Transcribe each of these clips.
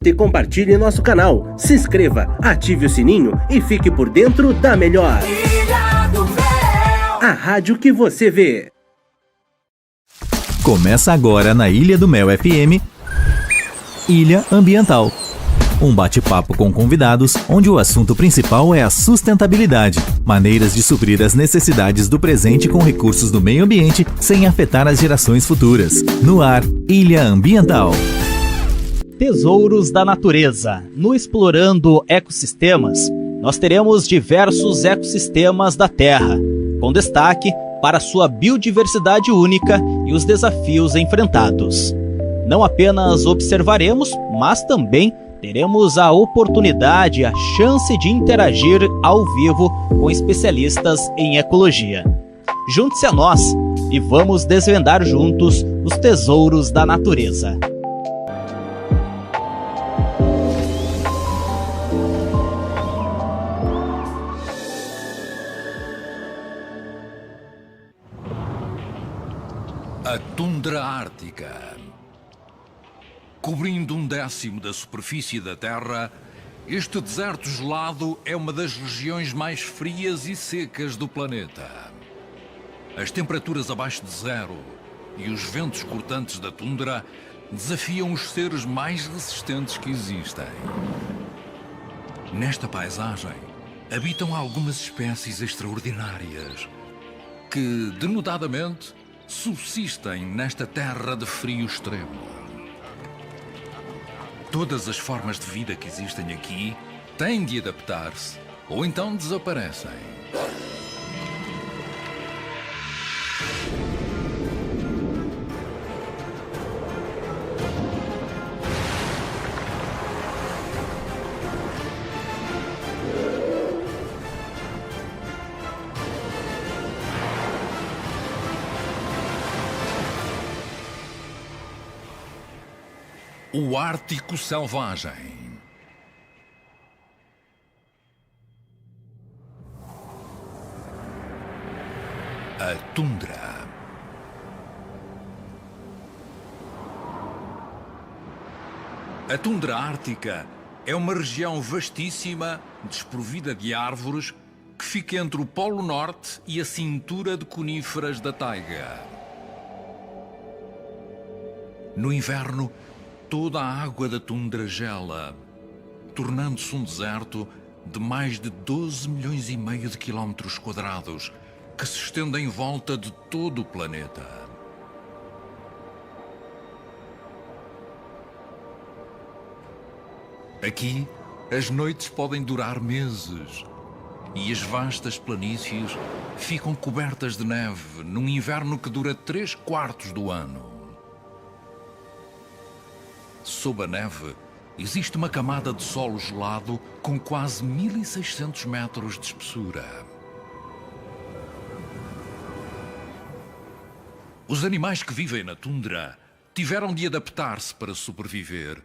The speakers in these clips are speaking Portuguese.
E compartilhe nosso canal, se inscreva, ative o sininho e fique por dentro da melhor. Ilha do Mel. A rádio que você vê. Começa agora na Ilha do Mel FM, Ilha Ambiental. Um bate-papo com convidados, onde o assunto principal é a sustentabilidade, maneiras de suprir as necessidades do presente com recursos do meio ambiente sem afetar as gerações futuras. No ar, Ilha Ambiental. Tesouros da Natureza. No Explorando Ecossistemas, nós teremos diversos ecossistemas da Terra, com destaque para sua biodiversidade única e os desafios enfrentados. Não apenas observaremos, mas também teremos a oportunidade, a chance de interagir ao vivo com especialistas em ecologia. Junte-se a nós e vamos desvendar juntos os tesouros da natureza. A tundra ártica. Cobrindo 1/10 da superfície da Terra, este deserto gelado é uma das regiões mais frias e secas do planeta. As temperaturas abaixo de zero e os ventos cortantes da tundra desafiam os seres mais resistentes que existem. Nesta paisagem, habitam algumas espécies extraordinárias que, denudadamente, subsistem nesta terra de frio extremo. Todas as formas de vida que existem aqui têm de adaptar-se ou então desaparecem. O Ártico Selvagem. A tundra. A tundra ártica é uma região vastíssima, desprovida de árvores, que fica entre o Polo Norte e a cintura de coníferas da taiga. No inverno, toda a água da tundra gela, tornando-se um deserto de mais de 12 milhões e meio de quilómetros quadrados, que se estende em volta de todo o planeta. Aqui, as noites podem durar meses e as vastas planícies ficam cobertas de neve num inverno que dura 3/4 do ano. Sob a neve, existe uma camada de solo gelado com quase 1.600 metros de espessura. Os animais que vivem na tundra tiveram de adaptar-se para sobreviver.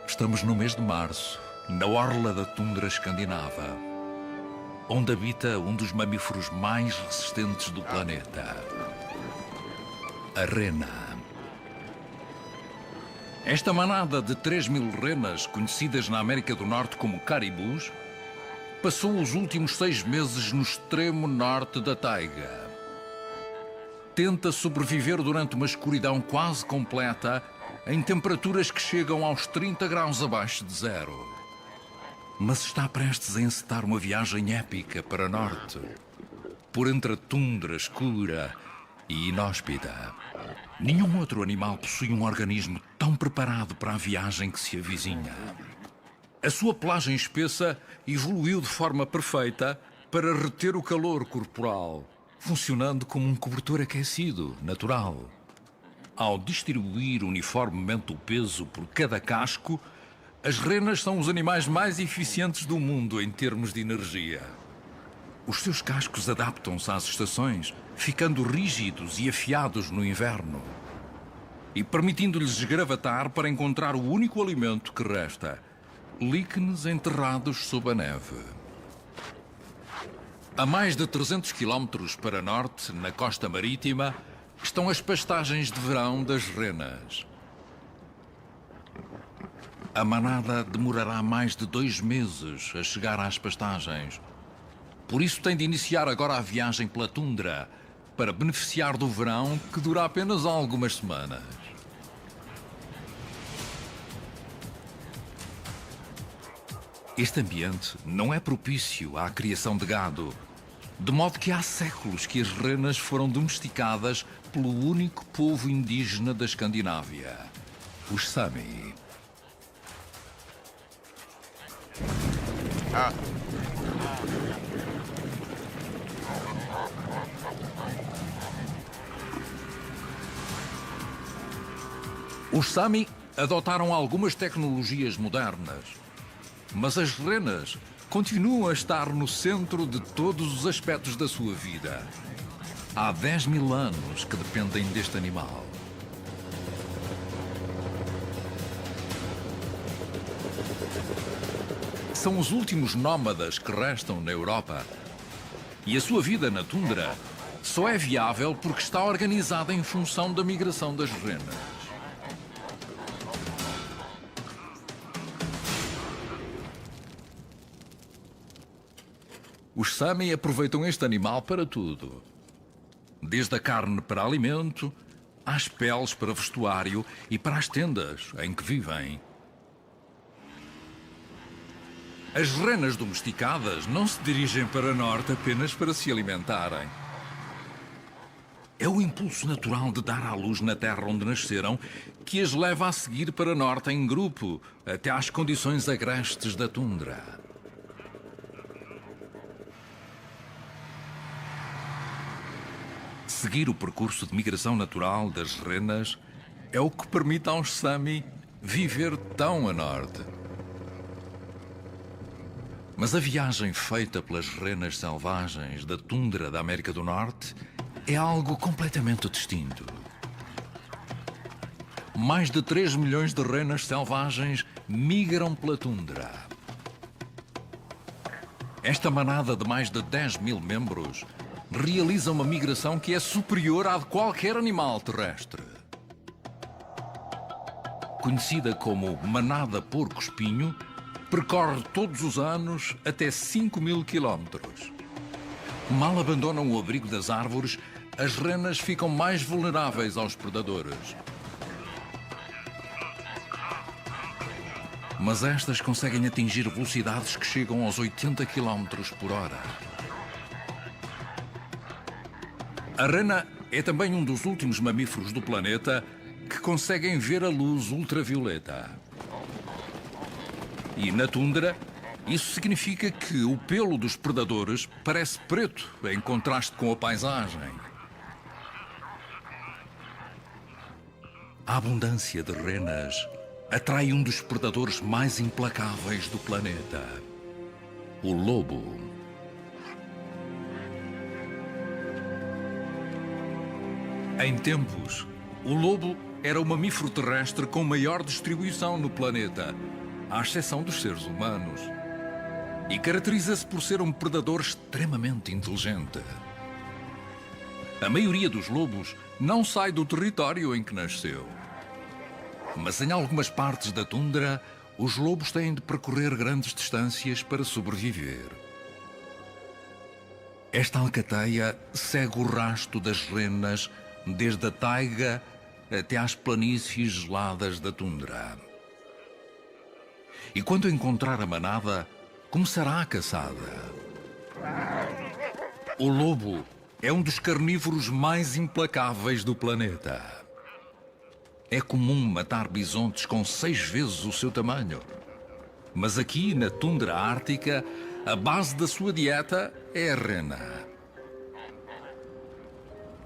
Estamos no mês de março, na orla da tundra escandinava, onde habita um dos mamíferos mais resistentes do planeta, a rena. Esta manada de 3.000 renas, conhecidas na América do Norte como caribus, passou os últimos 6 meses no extremo norte da taiga. Tenta sobreviver durante uma escuridão quase completa, em temperaturas que chegam aos 30 graus abaixo de zero. Mas está prestes a encetar uma viagem épica para norte, por entre a tundra escura e inóspita. Nenhum outro animal possui um organismo tão preparado para a viagem que se avizinha. A sua pelagem espessa evoluiu de forma perfeita para reter o calor corporal, funcionando como um cobertor aquecido, natural. Ao distribuir uniformemente o peso por cada casco, as renas são os animais mais eficientes do mundo em termos de energia. Os seus cascos adaptam-se às estações, ficando rígidos e afiados no inverno e permitindo-lhes esgravatar para encontrar o único alimento que resta: líquenes enterrados sob a neve. A mais de 300 quilómetros para norte, na costa marítima, estão as pastagens de verão das renas. A manada demorará mais de 2 meses a chegar às pastagens. Por isso tem de iniciar agora a viagem pela tundra, para beneficiar do verão que dura apenas algumas semanas. Este ambiente não é propício à criação de gado, de modo que há séculos que as renas foram domesticadas pelo único povo indígena da Escandinávia, os Sami. Os Sami adotaram algumas tecnologias modernas, mas as renas continuam a estar no centro de todos os aspectos da sua vida. Há 10 mil anos que dependem deste animal. São os últimos nómadas que restam na Europa. E a sua vida na tundra só é viável porque está organizada em função da migração das renas. Os Sami aproveitam este animal para tudo. Desde a carne para alimento, às peles para vestuário e para as tendas em que vivem. As renas domesticadas não se dirigem para norte apenas para se alimentarem. É o impulso natural de dar à luz na terra onde nasceram que as leva a seguir para norte em grupo, até às condições agrestes da tundra. Seguir o percurso de migração natural das renas é o que permite aos Sami viver tão a norte. Mas a viagem feita pelas renas selvagens da tundra da América do Norte é algo completamente distinto. Mais de 3 milhões de renas selvagens migram pela tundra. Esta manada de mais de 10 mil membros realiza uma migração que é superior à de qualquer animal terrestre. Conhecida como manada porco-espinho, percorre todos os anos até 5.000 quilómetros. Mal abandonam o abrigo das árvores, as renas ficam mais vulneráveis aos predadores. Mas estas conseguem atingir velocidades que chegam aos 80 quilómetros por hora. A rena é também um dos últimos mamíferos do planeta que conseguem ver a luz ultravioleta. E na tundra, isso significa que o pelo dos predadores parece preto em contraste com a paisagem. A abundância de renas atrai um dos predadores mais implacáveis do planeta, o lobo. Em tempos, o lobo era o mamífero terrestre com maior distribuição no planeta, à exceção dos seres humanos, e caracteriza-se por ser um predador extremamente inteligente. A maioria dos lobos não sai do território em que nasceu. Mas em algumas partes da tundra, os lobos têm de percorrer grandes distâncias para sobreviver. Esta alcateia segue o rasto das renas desde a taiga até às planícies geladas da tundra. E quando encontrar a manada, começará a caçada. O lobo é um dos carnívoros mais implacáveis do planeta. É comum matar bisontes com 6 vezes o seu tamanho. Mas aqui, na tundra ártica, a base da sua dieta é a rena.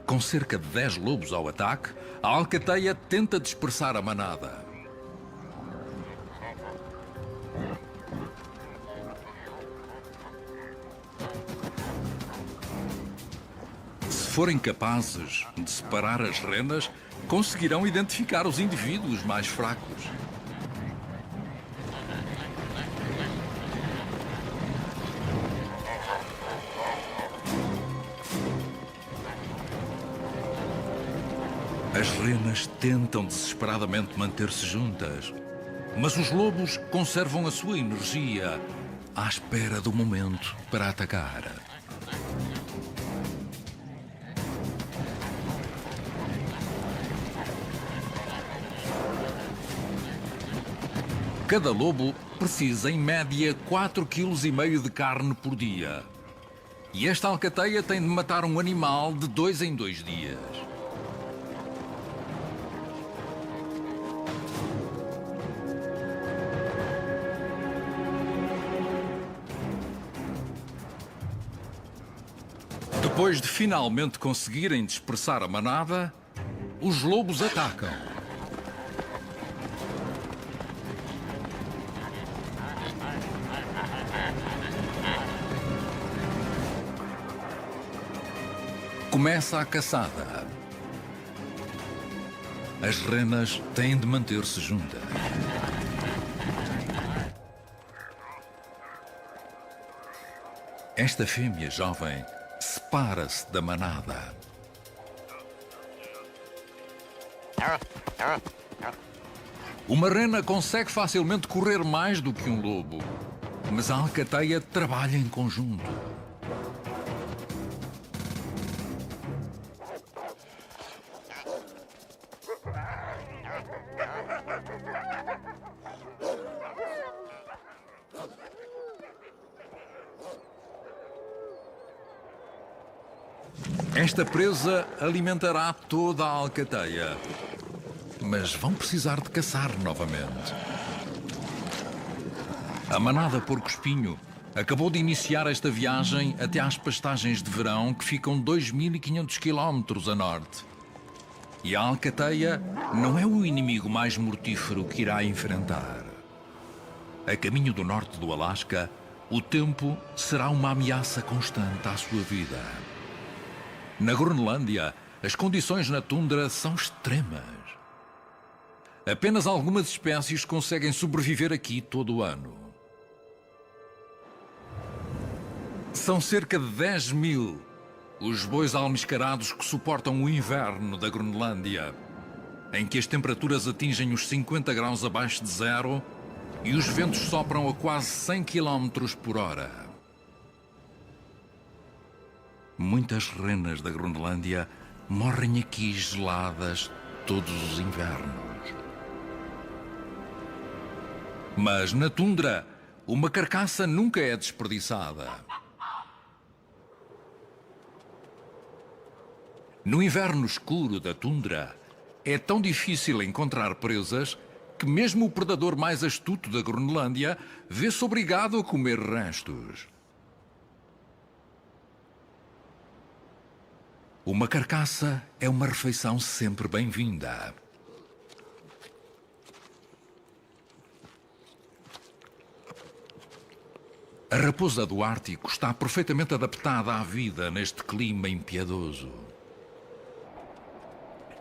Com cerca de 10 lobos ao ataque, a alcateia tenta dispersar a manada. Se forem capazes de separar as renas, conseguirão identificar os indivíduos mais fracos. As renas tentam desesperadamente manter-se juntas, mas os lobos conservam a sua energia à espera do momento para atacar. Cada lobo precisa, em média, 4,5 kg de carne por dia. E esta alcateia tem de matar um animal de 2 em 2 dias. Depois de finalmente conseguirem dispersar a manada, os lobos atacam. Começa a caçada. As renas têm de manter-se juntas. Esta fêmea jovem separa-se da manada. Uma rena consegue facilmente correr mais do que um lobo, mas a alcateia trabalha em conjunto. Esta presa alimentará toda a alcateia, mas vão precisar de caçar novamente. A manada porco-espinho acabou de iniciar esta viagem até às pastagens de verão que ficam 2.500 km a norte. E a alcateia não é o inimigo mais mortífero que irá enfrentar. A caminho do norte do Alasca, o tempo será uma ameaça constante à sua vida. Na Groenlândia, as condições na tundra são extremas. Apenas algumas espécies conseguem sobreviver aqui todo o ano. São cerca de 10.000 os bois almiscarados que suportam o inverno da Groenlândia, em que as temperaturas atingem os 50 graus abaixo de zero e os ventos sopram a quase 100 km por hora. Muitas renas da Groenlândia morrem aqui geladas todos os invernos. Mas na tundra, uma carcaça nunca é desperdiçada. No inverno escuro da tundra, é tão difícil encontrar presas que mesmo o predador mais astuto da Groenlândia vê-se obrigado a comer restos. Uma carcaça é uma refeição sempre bem-vinda. A raposa do Ártico está perfeitamente adaptada à vida neste clima impiedoso.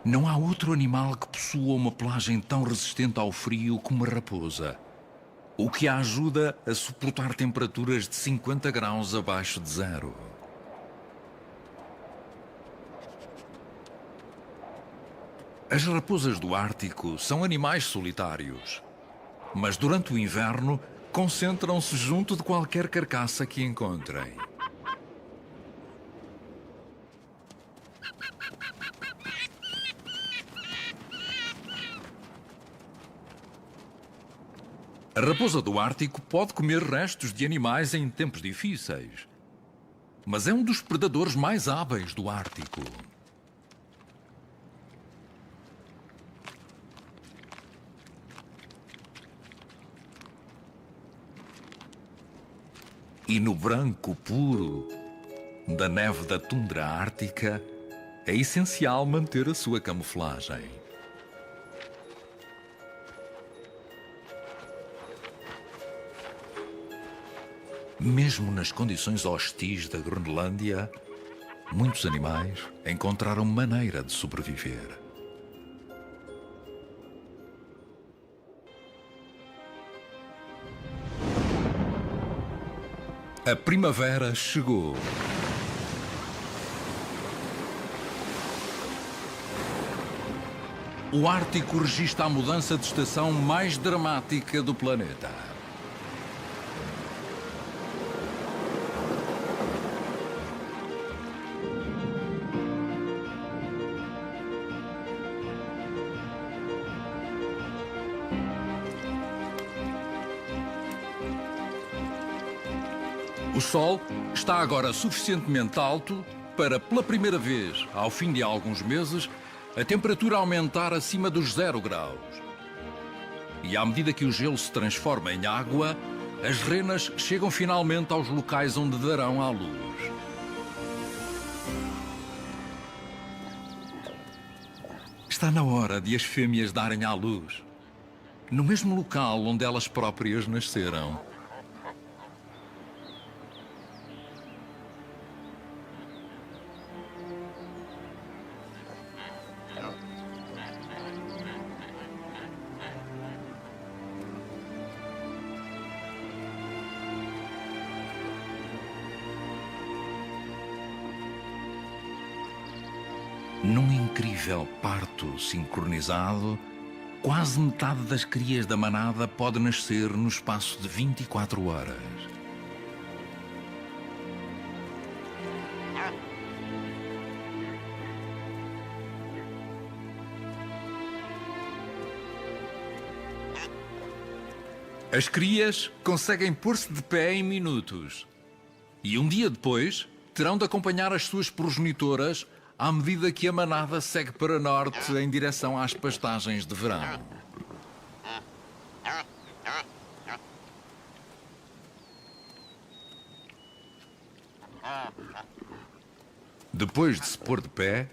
Não há outro animal que possua uma pelagem tão resistente ao frio como a raposa, o que a ajuda a suportar temperaturas de 50 graus abaixo de zero. As raposas do Ártico são animais solitários, mas durante o inverno concentram-se junto de qualquer carcaça que encontrem. A raposa do Ártico pode comer restos de animais em tempos difíceis, mas é um dos predadores mais hábeis do Ártico. E no branco puro da neve da tundra ártica, é essencial manter a sua camuflagem. Mesmo nas condições hostis da Groenlândia, muitos animais encontraram maneira de sobreviver. A primavera chegou. o Ártico registra a mudança de estação mais dramática do planeta. O Sol está agora suficientemente alto para, pela primeira vez, ao fim de alguns meses, a temperatura aumentar acima dos 0 graus. E à medida que o gelo se transforma em água, as renas chegam finalmente aos locais onde darão à luz. Está na hora de as fêmeas darem à luz, no mesmo local onde elas próprias nasceram. Num incrível parto sincronizado, quase metade das crias da manada pode nascer no espaço de 24 horas. As crias conseguem pôr-se de pé em minutos. E um dia depois, terão de acompanhar as suas progenitoras à medida que a manada segue para norte em direção às pastagens de verão. Depois de se pôr de pé,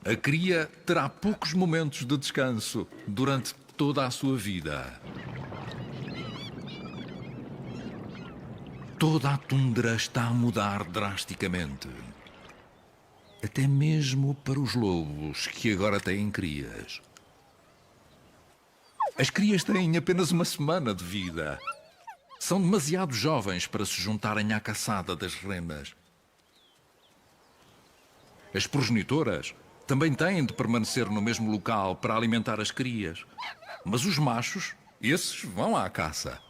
a cria terá poucos momentos de descanso durante toda a sua vida. Toda a tundra está a mudar drasticamente. Até mesmo para os lobos, que agora têm crias. As crias têm apenas uma semana de vida. São demasiado jovens para se juntarem à caçada das renas. As progenitoras também têm de permanecer no mesmo local para alimentar as crias. Mas os machos, esses vão à caça.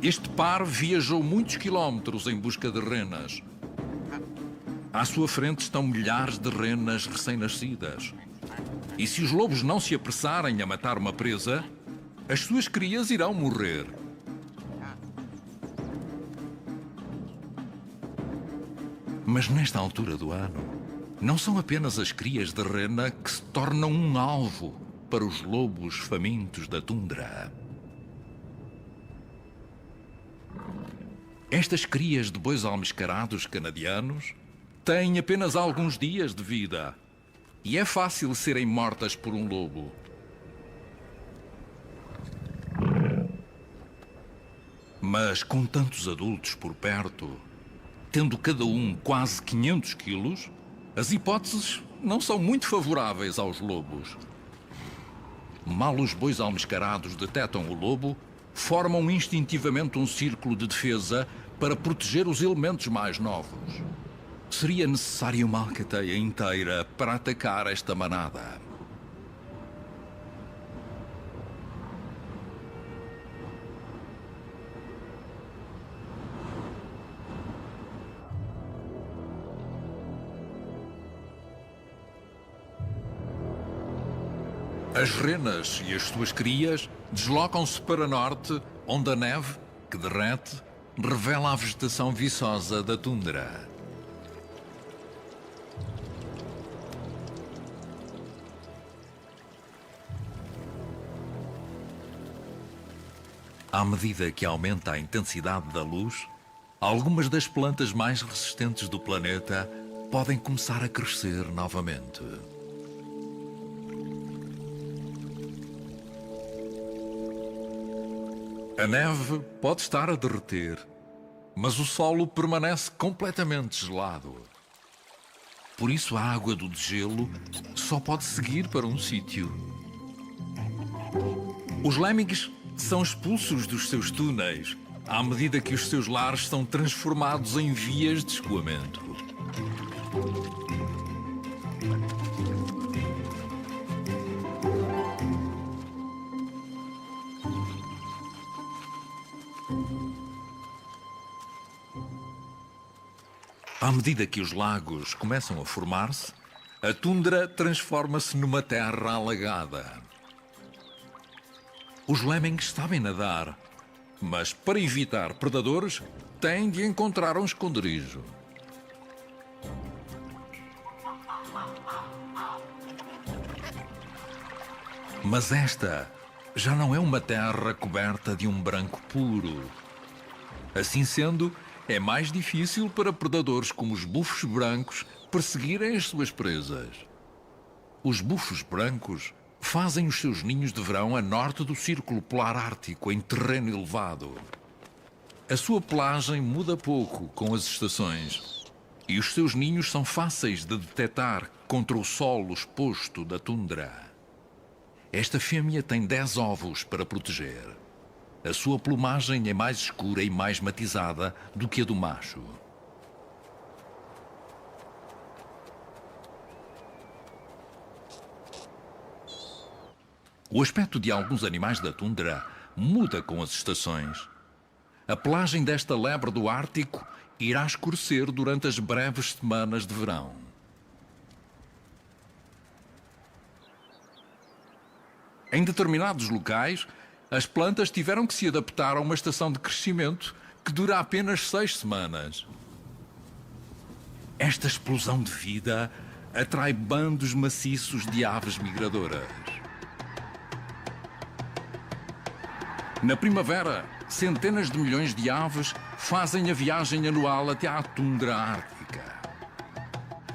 Este par viajou muitos quilómetros em busca de renas. À sua frente estão milhares de renas recém-nascidas. E se os lobos não se apressarem a matar uma presa, as suas crias irão morrer. Mas nesta altura do ano, não são apenas as crias de rena que se tornam um alvo para os lobos famintos da tundra. Estas crias de bois almiscarados canadianos têm apenas alguns dias de vida e é fácil serem mortas por um lobo. Mas com tantos adultos por perto, tendo cada um quase 500 quilos, as hipóteses não são muito favoráveis aos lobos. Mal os bois almiscarados detectam o lobo, formam instintivamente um círculo de defesa para proteger os elementos mais novos. Seria necessária uma alcateia inteira para atacar esta manada. As renas e as suas crias deslocam-se para norte, onde a neve, que derrete, revela a vegetação viçosa da tundra. À medida que aumenta a intensidade da luz, algumas das plantas mais resistentes do planeta podem começar a crescer novamente. A neve pode estar a derreter, mas o solo permanece completamente gelado. Por isso a água do degelo só pode seguir para um sítio. Os lemmings são expulsos dos seus túneis à medida que os seus lares são transformados em vias de escoamento. À medida que os lagos começam a formar-se, a tundra transforma-se numa terra alagada. Os lemmings sabem nadar, mas para evitar predadores, têm de encontrar um esconderijo. Mas esta já não é uma terra coberta de um branco puro. Assim sendo, é mais difícil para predadores como os bufos brancos perseguirem as suas presas. Os bufos brancos fazem os seus ninhos de verão a norte do Círculo Polar Ártico, em terreno elevado. A sua pelagem muda pouco com as estações e os seus ninhos são fáceis de detectar contra o solo exposto da tundra. Esta fêmea tem 10 ovos para proteger. A sua plumagem é mais escura e mais matizada do que a do macho. O aspecto de alguns animais da tundra muda com as estações. A pelagem desta lebre do Ártico irá escurecer durante as breves semanas de verão. Em determinados locais, as plantas tiveram que se adaptar a uma estação de crescimento que dura apenas 6 semanas. Esta explosão de vida atrai bandos maciços de aves migradoras. Na primavera, centenas de milhões de aves fazem a viagem anual até à tundra ártica.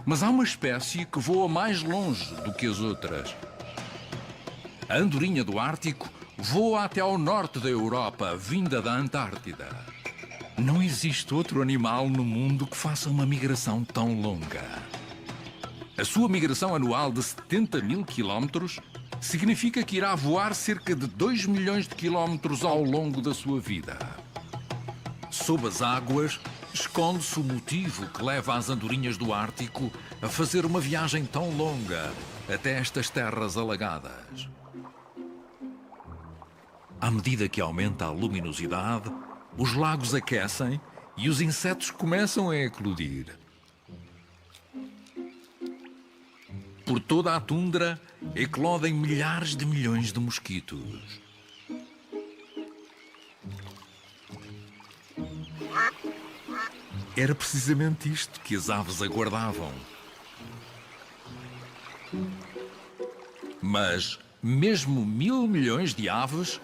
Mas há uma espécie que voa mais longe do que as outras. A andorinha do Ártico voa até ao norte da Europa, vinda da Antártida. Não existe outro animal no mundo que faça uma migração tão longa. A sua migração anual de 70 mil quilómetros significa que irá voar cerca de 2 milhões de quilómetros ao longo da sua vida. Sob as águas, esconde-se o motivo que leva as andorinhas do Ártico a fazer uma viagem tão longa até estas terras alagadas. À medida que aumenta a luminosidade, os lagos aquecem e os insetos começam a eclodir. Por toda a tundra, eclodem milhares de milhões de mosquitos. Era precisamente isto que as aves aguardavam. Mas, mesmo 1.000 milhões de aves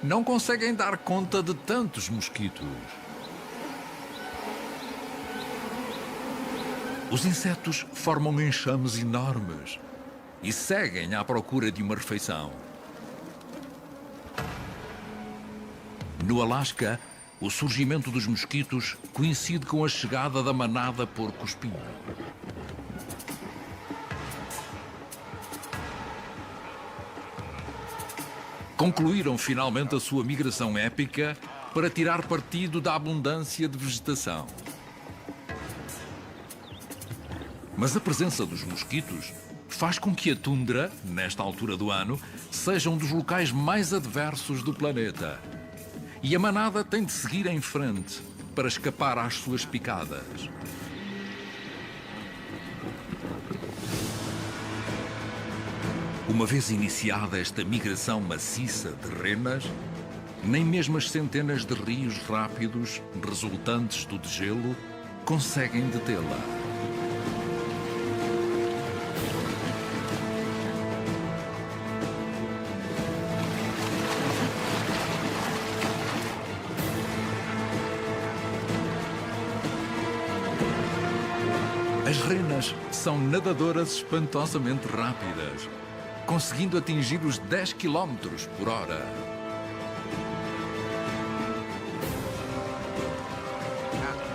não conseguem dar conta de tantos mosquitos. Os insetos formam enxames enormes e seguem à procura de uma refeição. No Alasca, o surgimento dos mosquitos coincide com a chegada da manada porco-espinho. Concluíram finalmente a sua migração épica para tirar partido da abundância de vegetação. Mas a presença dos mosquitos faz com que a tundra, nesta altura do ano, seja um dos locais mais adversos do planeta. E a manada tem de seguir em frente para escapar às suas picadas. Uma vez iniciada esta migração maciça de renas, nem mesmo as centenas de rios rápidos resultantes do degelo conseguem detê-la. As renas são nadadoras espantosamente rápidas, conseguindo atingir os 10 km por hora.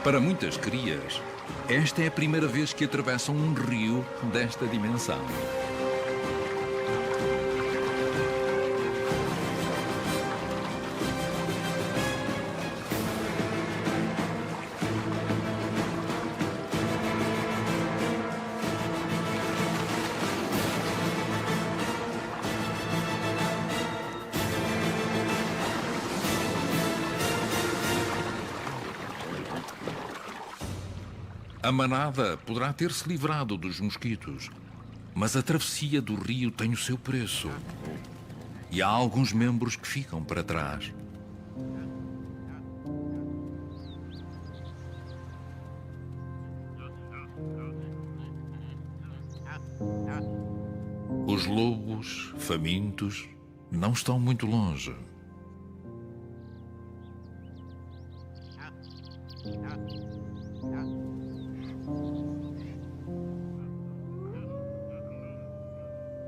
Para muitas crias, esta é a primeira vez que atravessam um rio desta dimensão. A manada poderá ter-se livrado dos mosquitos, mas a travessia do rio tem o seu preço. E há alguns membros que ficam para trás. Os lobos, famintos, não estão muito longe.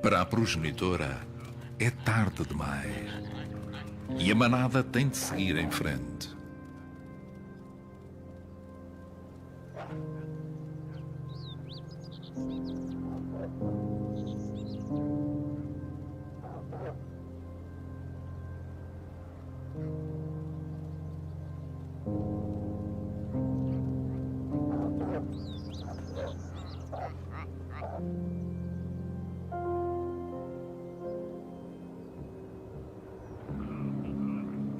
Para a progenitora, é tarde demais. E a manada tem de seguir em frente.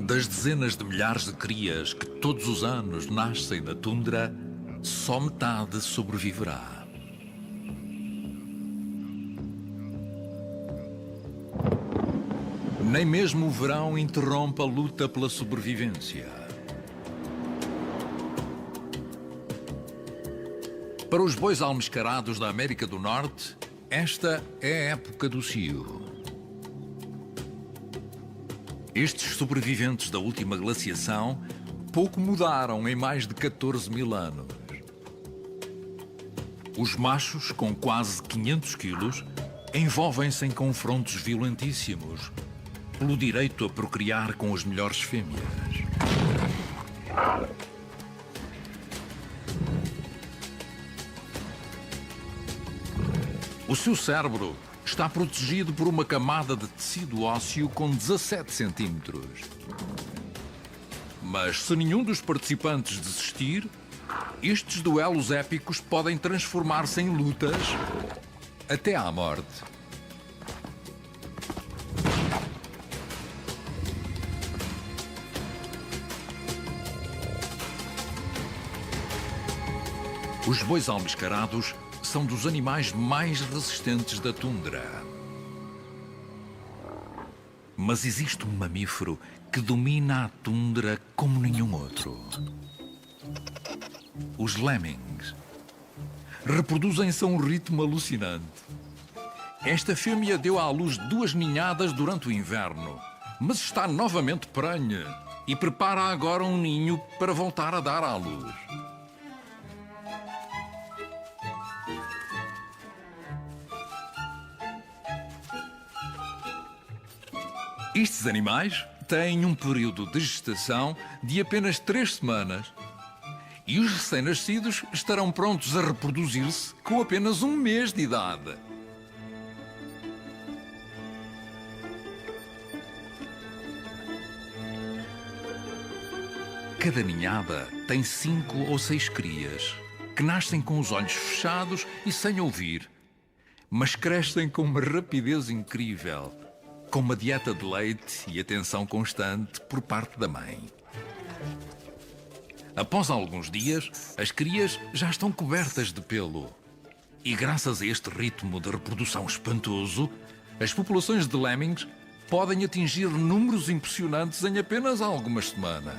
Das dezenas de milhares de crias que todos os anos nascem na tundra, só metade sobreviverá. Nem mesmo o verão interrompe a luta pela sobrevivência. Para os bois almiscarados da América do Norte, esta é a época do cio. Estes sobreviventes da última glaciação pouco mudaram em mais de 14 mil anos. Os machos, com quase 500 quilos, envolvem-se em confrontos violentíssimos pelo direito a procriar com as melhores fêmeas. O seu cérebro está protegido por uma camada de tecido ósseo com 17 centímetros. Mas se nenhum dos participantes desistir, estes duelos épicos podem transformar-se em lutas até à morte. Os bois almiscarados são dos animais mais resistentes da tundra. Mas existe um mamífero que domina a tundra como nenhum outro. Os lemmings. Reproduzem-se a um ritmo alucinante. Esta fêmea deu à luz 2 ninhadas durante o inverno, mas está novamente prenhe e prepara agora um ninho para voltar a dar à luz. Estes animais têm um período de gestação de apenas 3 semanas e os recém-nascidos estarão prontos a reproduzir-se com apenas 1 mês de idade. Cada ninhada tem 5 ou 6 crias que nascem com os olhos fechados e sem ouvir, mas crescem com uma rapidez incrível, com uma dieta de leite e atenção constante por parte da mãe. Após alguns dias, as crias já estão cobertas de pelo. E graças a este ritmo de reprodução espantoso, as populações de lemmings podem atingir números impressionantes em apenas algumas semanas.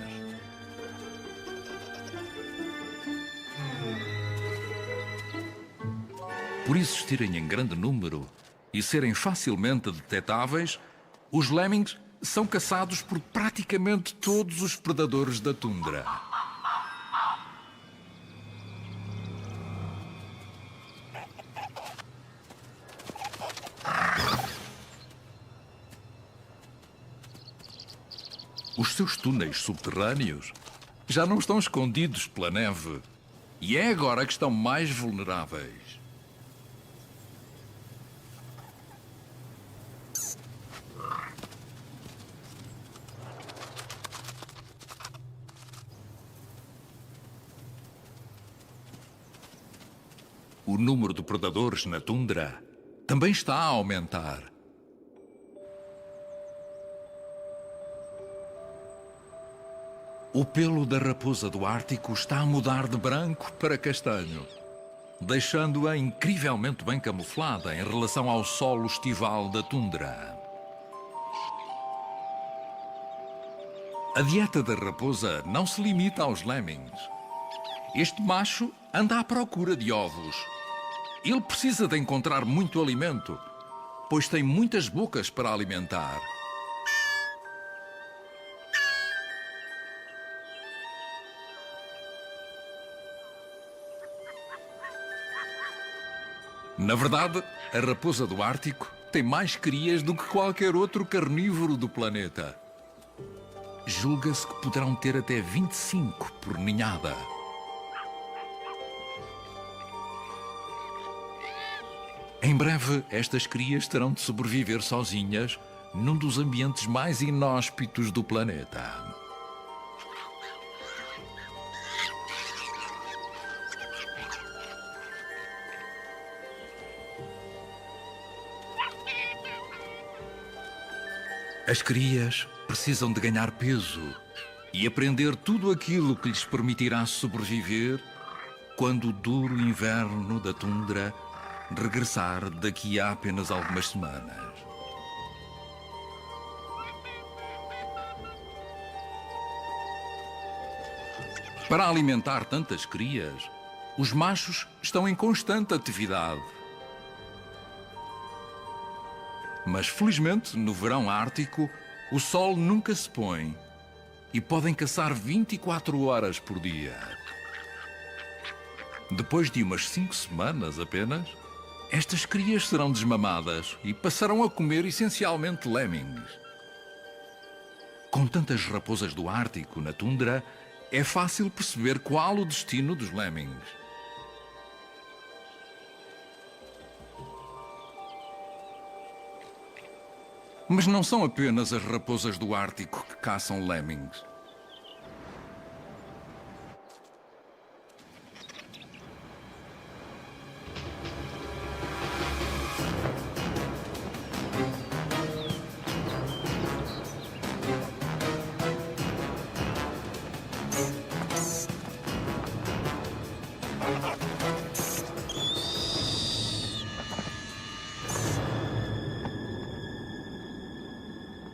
Por existirem em grande número e serem facilmente detetáveis, os lemmings são caçados por praticamente todos os predadores da tundra. Os seus túneis subterrâneos já não estão escondidos pela neve e é agora que estão mais vulneráveis. O número de predadores na tundra também está a aumentar. O pelo da raposa do Ártico está a mudar de branco para castanho, deixando-a incrivelmente bem camuflada em relação ao solo estival da tundra. A dieta da raposa não se limita aos lemmings. Este macho anda à procura de ovos. Ele precisa de encontrar muito alimento, pois tem muitas bocas para alimentar. Na verdade, a raposa do Ártico tem mais crias do que qualquer outro carnívoro do planeta. Julga-se que poderão ter até 25 por ninhada. Em breve, estas crias terão de sobreviver sozinhas num dos ambientes mais inóspitos do planeta. As crias precisam de ganhar peso e aprender tudo aquilo que lhes permitirá sobreviver quando o duro inverno da tundra regressar daqui a apenas algumas semanas. Para alimentar tantas crias, os machos estão em constante atividade. Mas, felizmente, no verão ártico, o sol nunca se põe e podem caçar 24 horas por dia. Depois de umas 5 semanas apenas, estas crias serão desmamadas e passarão a comer essencialmente lemmings. Com tantas raposas do Ártico na tundra, é fácil perceber qual o destino dos lemmings. Mas não são apenas as raposas do Ártico que caçam lemmings.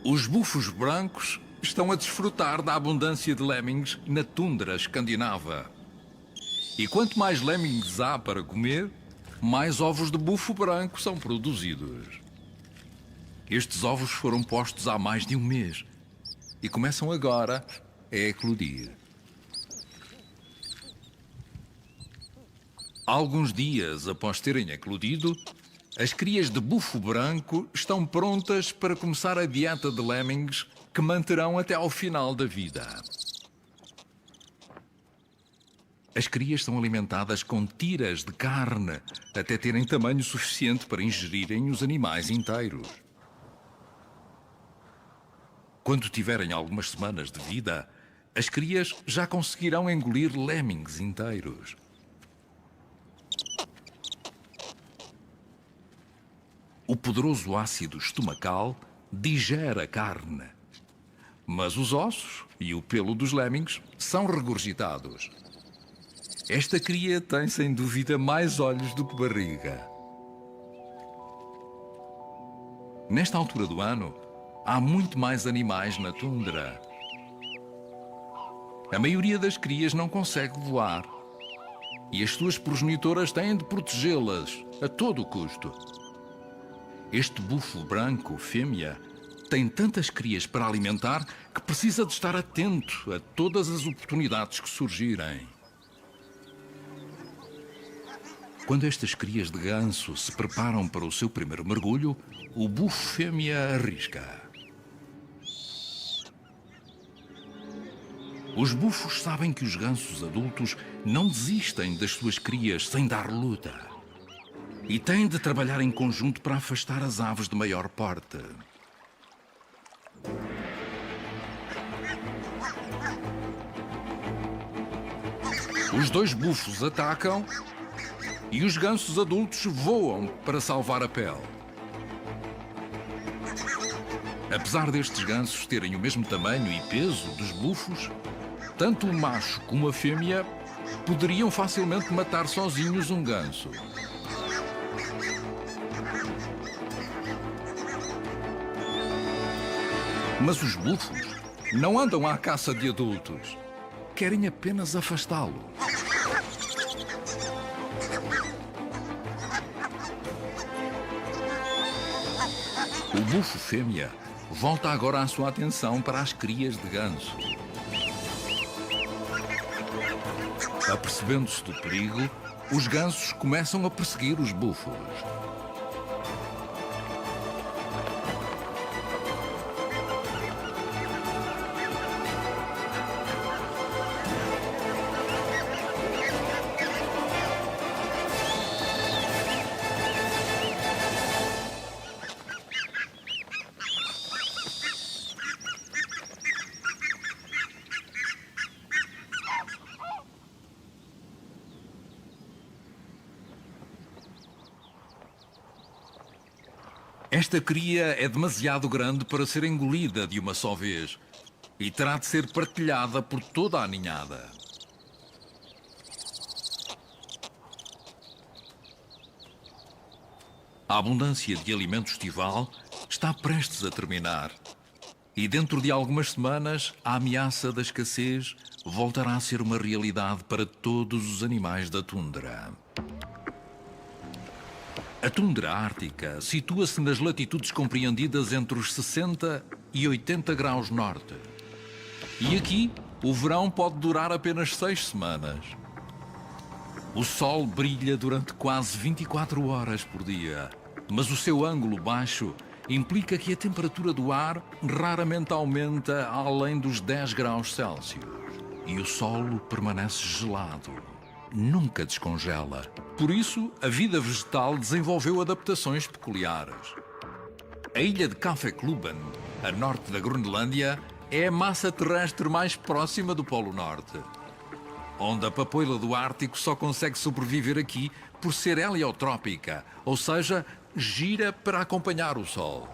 Os bufos brancos estão a desfrutar da abundância de lemmings na tundra escandinava. E quanto mais lemmings há para comer, mais ovos de bufo branco são produzidos. Estes ovos foram postos há mais de um mês e começam agora a eclodir. Alguns dias após terem eclodido, as crias de bufo branco estão prontas para começar a dieta de lemmings que manterão até ao final da vida. As crias são alimentadas com tiras de carne até terem tamanho suficiente para ingerirem os animais inteiros. Quando tiverem algumas semanas de vida, as crias já conseguirão engolir lemmings inteiros. O poderoso ácido estomacal digere a carne, mas os ossos e o pelo dos lemmings são regurgitados. Esta cria tem, sem dúvida, mais olhos do que barriga. Nesta altura do ano, há muito mais animais na tundra. A maioria das crias não consegue voar e as suas progenitoras têm de protegê-las a todo o custo. Este bufo branco, fêmea, tem tantas crias para alimentar que precisa de estar atento a todas as oportunidades que surgirem. Quando estas crias de ganso se preparam para o seu primeiro mergulho, o bufo fêmea arrisca. Os bufos sabem que os gansos adultos não desistem das suas crias sem dar luta. E têm de trabalhar em conjunto para afastar as aves de maior porte. Os dois bufos atacam e os gansos adultos voam para salvar a pele. Apesar destes gansos terem o mesmo tamanho e peso dos bufos, tanto o macho como a fêmea poderiam facilmente matar sozinhos um ganso. Mas os búfalos não andam à caça de adultos. Querem apenas afastá-lo. O bufo fêmea volta agora a sua atenção para as crias de ganso. Apercebendo-se do perigo, os gansos começam a perseguir os búfalos. Esta cria é demasiado grande para ser engolida de uma só vez e terá de ser partilhada por toda a ninhada. A abundância de alimento estival está prestes a terminar e dentro de algumas semanas a ameaça da escassez voltará a ser uma realidade para todos os animais da tundra. A tundra ártica situa-se nas latitudes compreendidas entre os 60 e 80 graus norte. E aqui, o verão pode durar apenas 6 semanas. O sol brilha durante quase 24 horas por dia, mas o seu ângulo baixo implica que a temperatura do ar raramente aumenta além dos 10 graus Celsius. E o solo permanece gelado. Nunca descongela. Por isso, a vida vegetal desenvolveu adaptações peculiares. A ilha de Kaffeklubben, a norte da Groenlândia, é a massa terrestre mais próxima do Polo Norte, onde a papoila do Ártico só consegue sobreviver aqui por ser heliotrópica, ou seja, gira para acompanhar o Sol.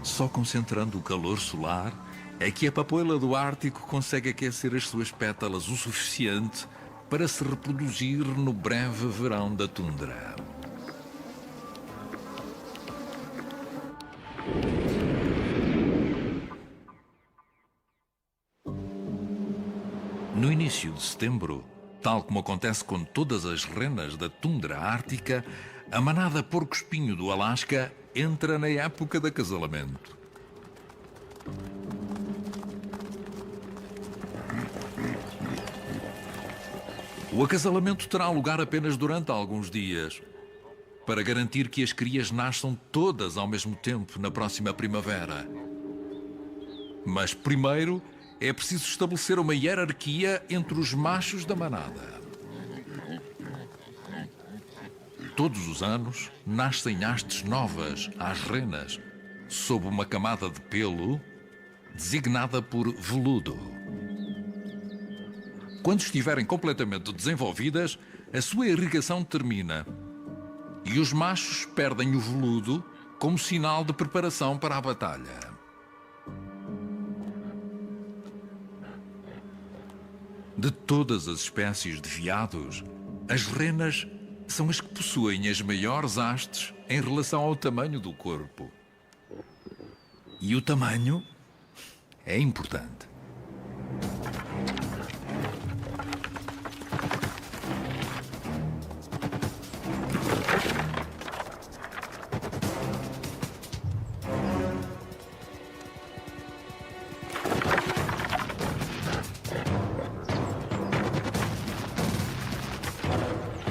Só concentrando o calor solar é que a papoila do Ártico consegue aquecer as suas pétalas o suficiente para se reproduzir no breve verão da tundra. No início de setembro, tal como acontece com todas as renas da tundra ártica, a manada porco-espinho do Alasca entra na época de acasalamento. O acasalamento terá lugar apenas durante alguns dias, para garantir que as crias nasçam todas ao mesmo tempo na próxima primavera. Mas primeiro é preciso estabelecer uma hierarquia entre os machos da manada. Todos os anos nascem hastes novas às renas, sob uma camada de pelo designada por veludo. Quando estiverem completamente desenvolvidas, a sua irrigação termina e os machos perdem o veludo como sinal de preparação para a batalha. De todas as espécies de veados, as renas são as que possuem as maiores hastes em relação ao tamanho do corpo. E o tamanho é importante.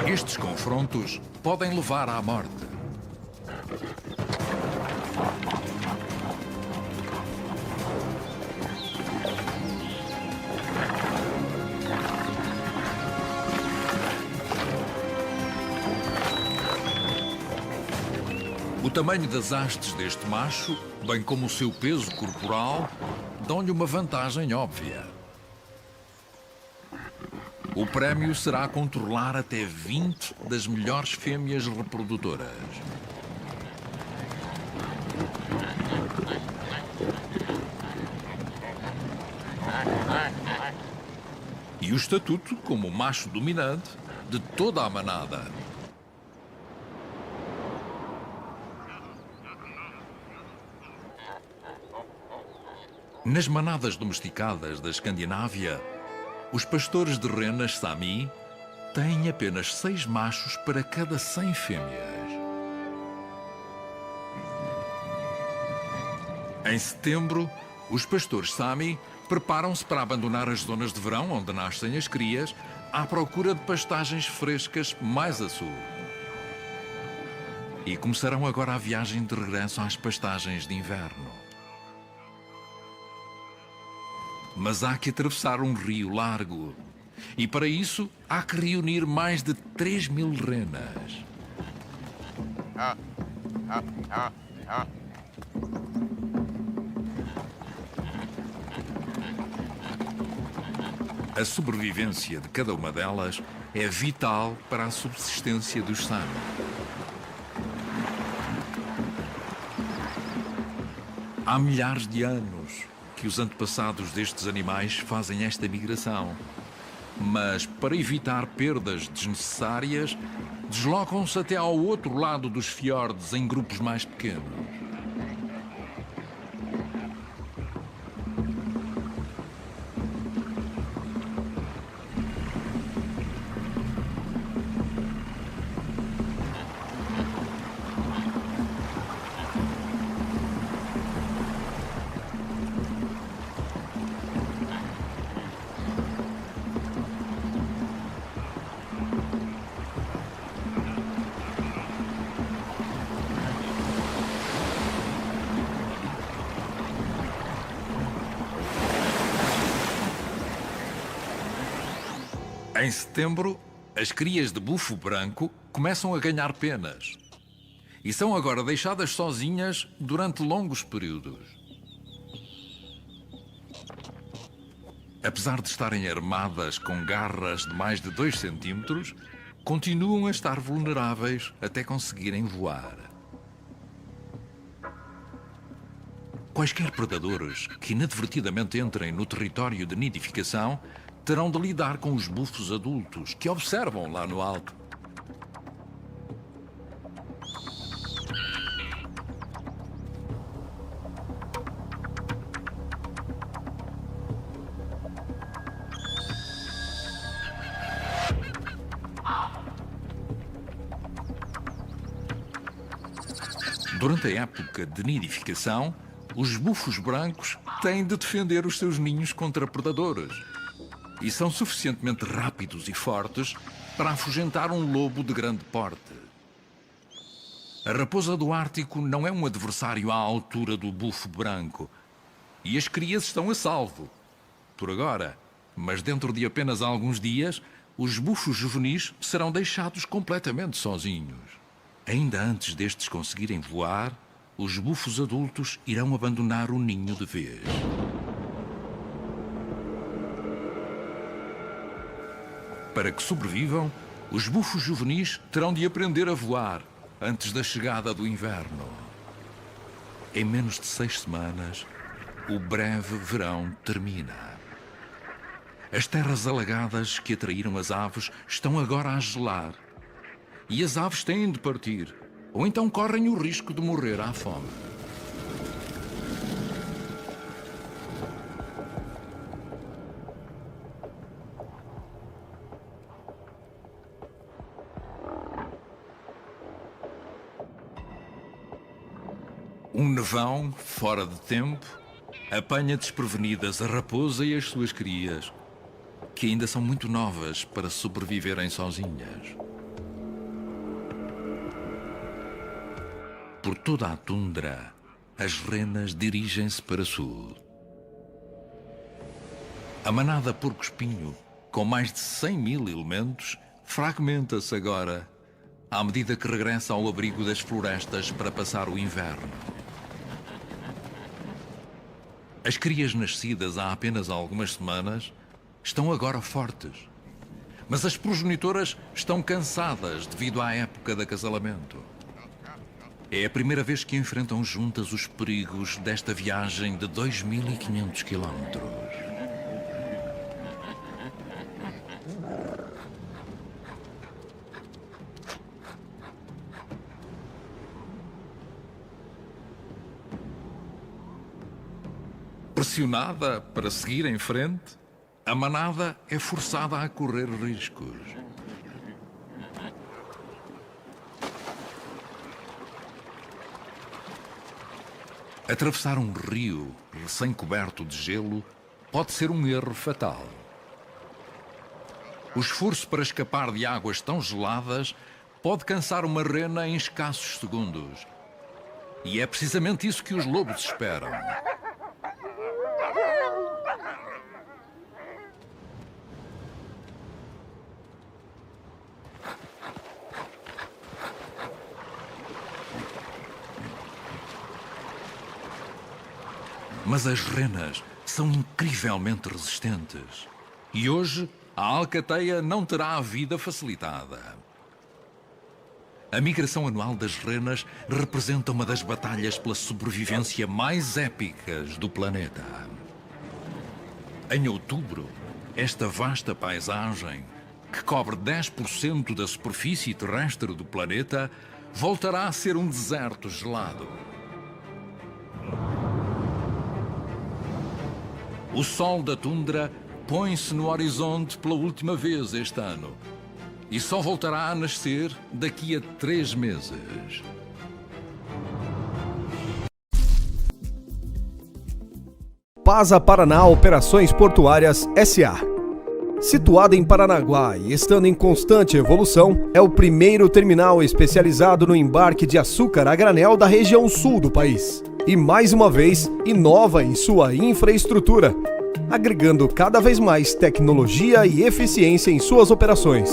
Estes confrontos podem levar à morte. O tamanho das hastes deste macho, bem como o seu peso corporal, dão-lhe uma vantagem óbvia. O prémio será controlar até 20 das melhores fêmeas reprodutoras. e o estatuto como o macho dominante de toda a manada. Nas manadas domesticadas da Escandinávia, os pastores de renas Sami têm apenas 6 machos para cada 100 fêmeas. Em setembro, os pastores Sami preparam-se para abandonar as zonas de verão onde nascem as crias à procura de pastagens frescas mais a sul. E começarão agora a viagem de regresso às pastagens de inverno. Mas há que atravessar um rio largo. E para isso há que reunir mais de 3.000 renas. A sobrevivência de cada uma delas é vital para a subsistência dos Sami. Há milhares de anos que os antepassados destes animais fazem esta migração. Mas, para evitar perdas desnecessárias, deslocam-se até ao outro lado dos fiordes em grupos mais pequenos. Em setembro, as crias de bufo branco começam a ganhar penas e são agora deixadas sozinhas durante longos períodos. Apesar de estarem armadas com garras de mais de 2 centímetros, continuam a estar vulneráveis até conseguirem voar. Quaisquer predadores que inadvertidamente entrem no território de nidificação terão de lidar com os bufos adultos que observam lá no alto. Durante a época de nidificação, os bufos brancos têm de defender os seus ninhos contra predadores e são suficientemente rápidos e fortes para afugentar um lobo de grande porte. A raposa do Ártico não é um adversário à altura do bufo branco e as crias estão a salvo, por agora, mas dentro de apenas alguns dias, os bufos juvenis serão deixados completamente sozinhos. Ainda antes destes conseguirem voar, os bufos adultos irão abandonar o ninho de vez. Para que sobrevivam, os bufos juvenis terão de aprender a voar antes da chegada do inverno. Em menos de 6 semanas, o breve verão termina. As terras alagadas que atraíram as aves estão agora a gelar. E as aves têm de partir, ou então correm o risco de morrer à fome. Um nevão, fora de tempo, apanha desprevenidas a raposa e as suas crias, que ainda são muito novas para sobreviverem sozinhas. Por toda a tundra, as renas dirigem-se para sul. A manada porco-espinho, com mais de 100.000 elementos, fragmenta-se agora, à medida que regressa ao abrigo das florestas para passar o inverno. As crias nascidas há apenas algumas semanas estão agora fortes, mas as progenitoras estão cansadas devido à época de acasalamento. É a primeira vez que enfrentam juntas os perigos desta viagem de 2.500 quilómetros. Pressionada para seguir em frente, a manada é forçada a correr riscos. Atravessar um rio recém-coberto de gelo pode ser um erro fatal. O esforço para escapar de águas tão geladas pode cansar uma rena em escassos segundos. E é precisamente isso que os lobos esperam. Mas as renas são incrivelmente resistentes. E hoje, a alcateia não terá a vida facilitada. A migração anual das renas representa uma das batalhas pela sobrevivência mais épicas do planeta. Em outubro, esta vasta paisagem, que cobre 10% da superfície terrestre do planeta, voltará a ser um deserto gelado. O sol da tundra põe-se no horizonte pela última vez este ano e só voltará a nascer daqui a 3 meses. Pasa Paraná Operações Portuárias S.A. Situada em Paranaguá e estando em constante evolução, é o primeiro terminal especializado no embarque de açúcar a granel da região sul do país. E mais uma vez, inova em sua infraestrutura, agregando cada vez mais tecnologia e eficiência em suas operações.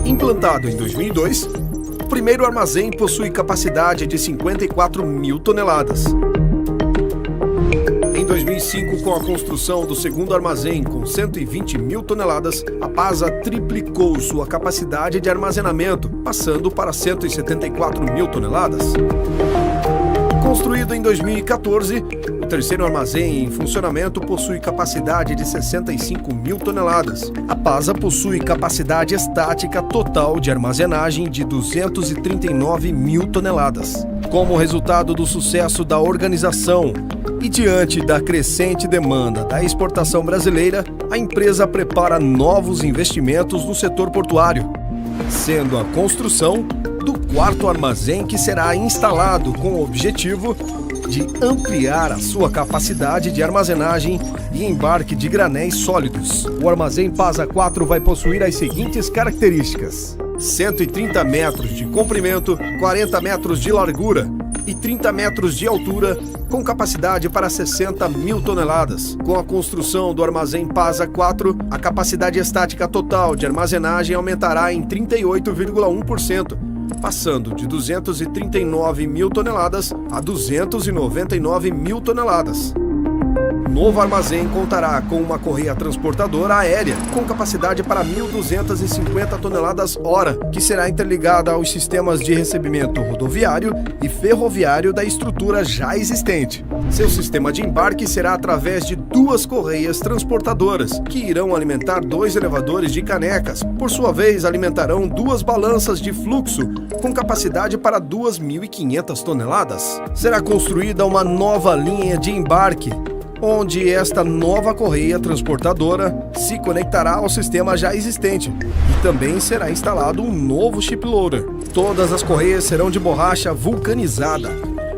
Implantado em 2002, o primeiro armazém possui capacidade de 54 mil toneladas. Em 2005, com a construção do segundo armazém com 120 mil toneladas, a PASA triplicou sua capacidade de armazenamento, passando para 174 mil toneladas. Construído em 2014, o terceiro armazém em funcionamento possui capacidade de 65 mil toneladas. A PASA possui capacidade estática total de armazenagem de 239 mil toneladas. Como resultado do sucesso da organização e diante da crescente demanda da exportação brasileira, a empresa prepara novos investimentos no setor portuário, sendo a construção do quarto armazém que será instalado com o objetivo de ampliar a sua capacidade de armazenagem e embarque de granéis sólidos. O armazém PASA 4 vai possuir as seguintes características: 130 metros de comprimento, 40 metros de largura e 30 metros de altura, com capacidade para 60 mil toneladas. Com a construção do armazém PASA 4, a capacidade estática total de armazenagem aumentará em 38,1%, passando de 239 mil toneladas a 299 mil toneladas. O novo armazém contará com uma correia transportadora aérea com capacidade para 1.250 toneladas hora, que será interligada aos sistemas de recebimento rodoviário e ferroviário da estrutura já existente. Seu sistema de embarque será através de 2 correias transportadoras, que irão alimentar 2 elevadores de canecas. Por sua vez, alimentarão 2 balanças de fluxo com capacidade para 2.500 toneladas. Será construída uma nova linha de embarque, onde esta nova correia transportadora se conectará ao sistema já existente e também será instalado um novo chip loader. Todas as correias serão de borracha vulcanizada,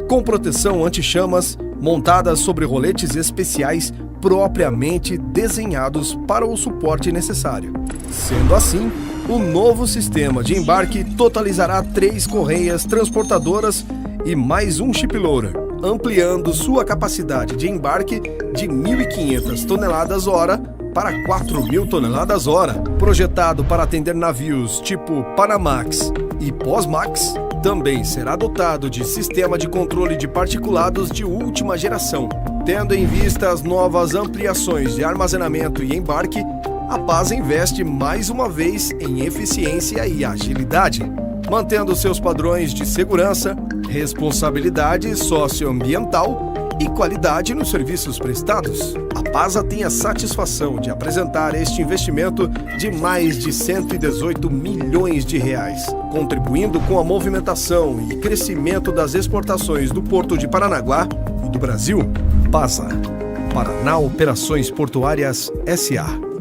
com proteção anti-chamas, montadas sobre roletes especiais propriamente desenhados para o suporte necessário. Sendo assim, o novo sistema de embarque totalizará 3 correias transportadoras e mais um chip loader, ampliando sua capacidade de embarque de 1.500 toneladas hora para 4.000 toneladas hora. Projetado para atender navios tipo Panamax e Posmax, também será dotado de sistema de controle de particulados de última geração. Tendo em vista as novas ampliações de armazenamento e embarque, a PASA investe mais uma vez em eficiência e agilidade, mantendo seus padrões de segurança, responsabilidade socioambiental e qualidade nos serviços prestados. A PASA tem a satisfação de apresentar este investimento de mais de 118 milhões de reais, contribuindo com a movimentação e crescimento das exportações do Porto de Paranaguá e do Brasil. APASA, Paraná Operações Portuárias S.A.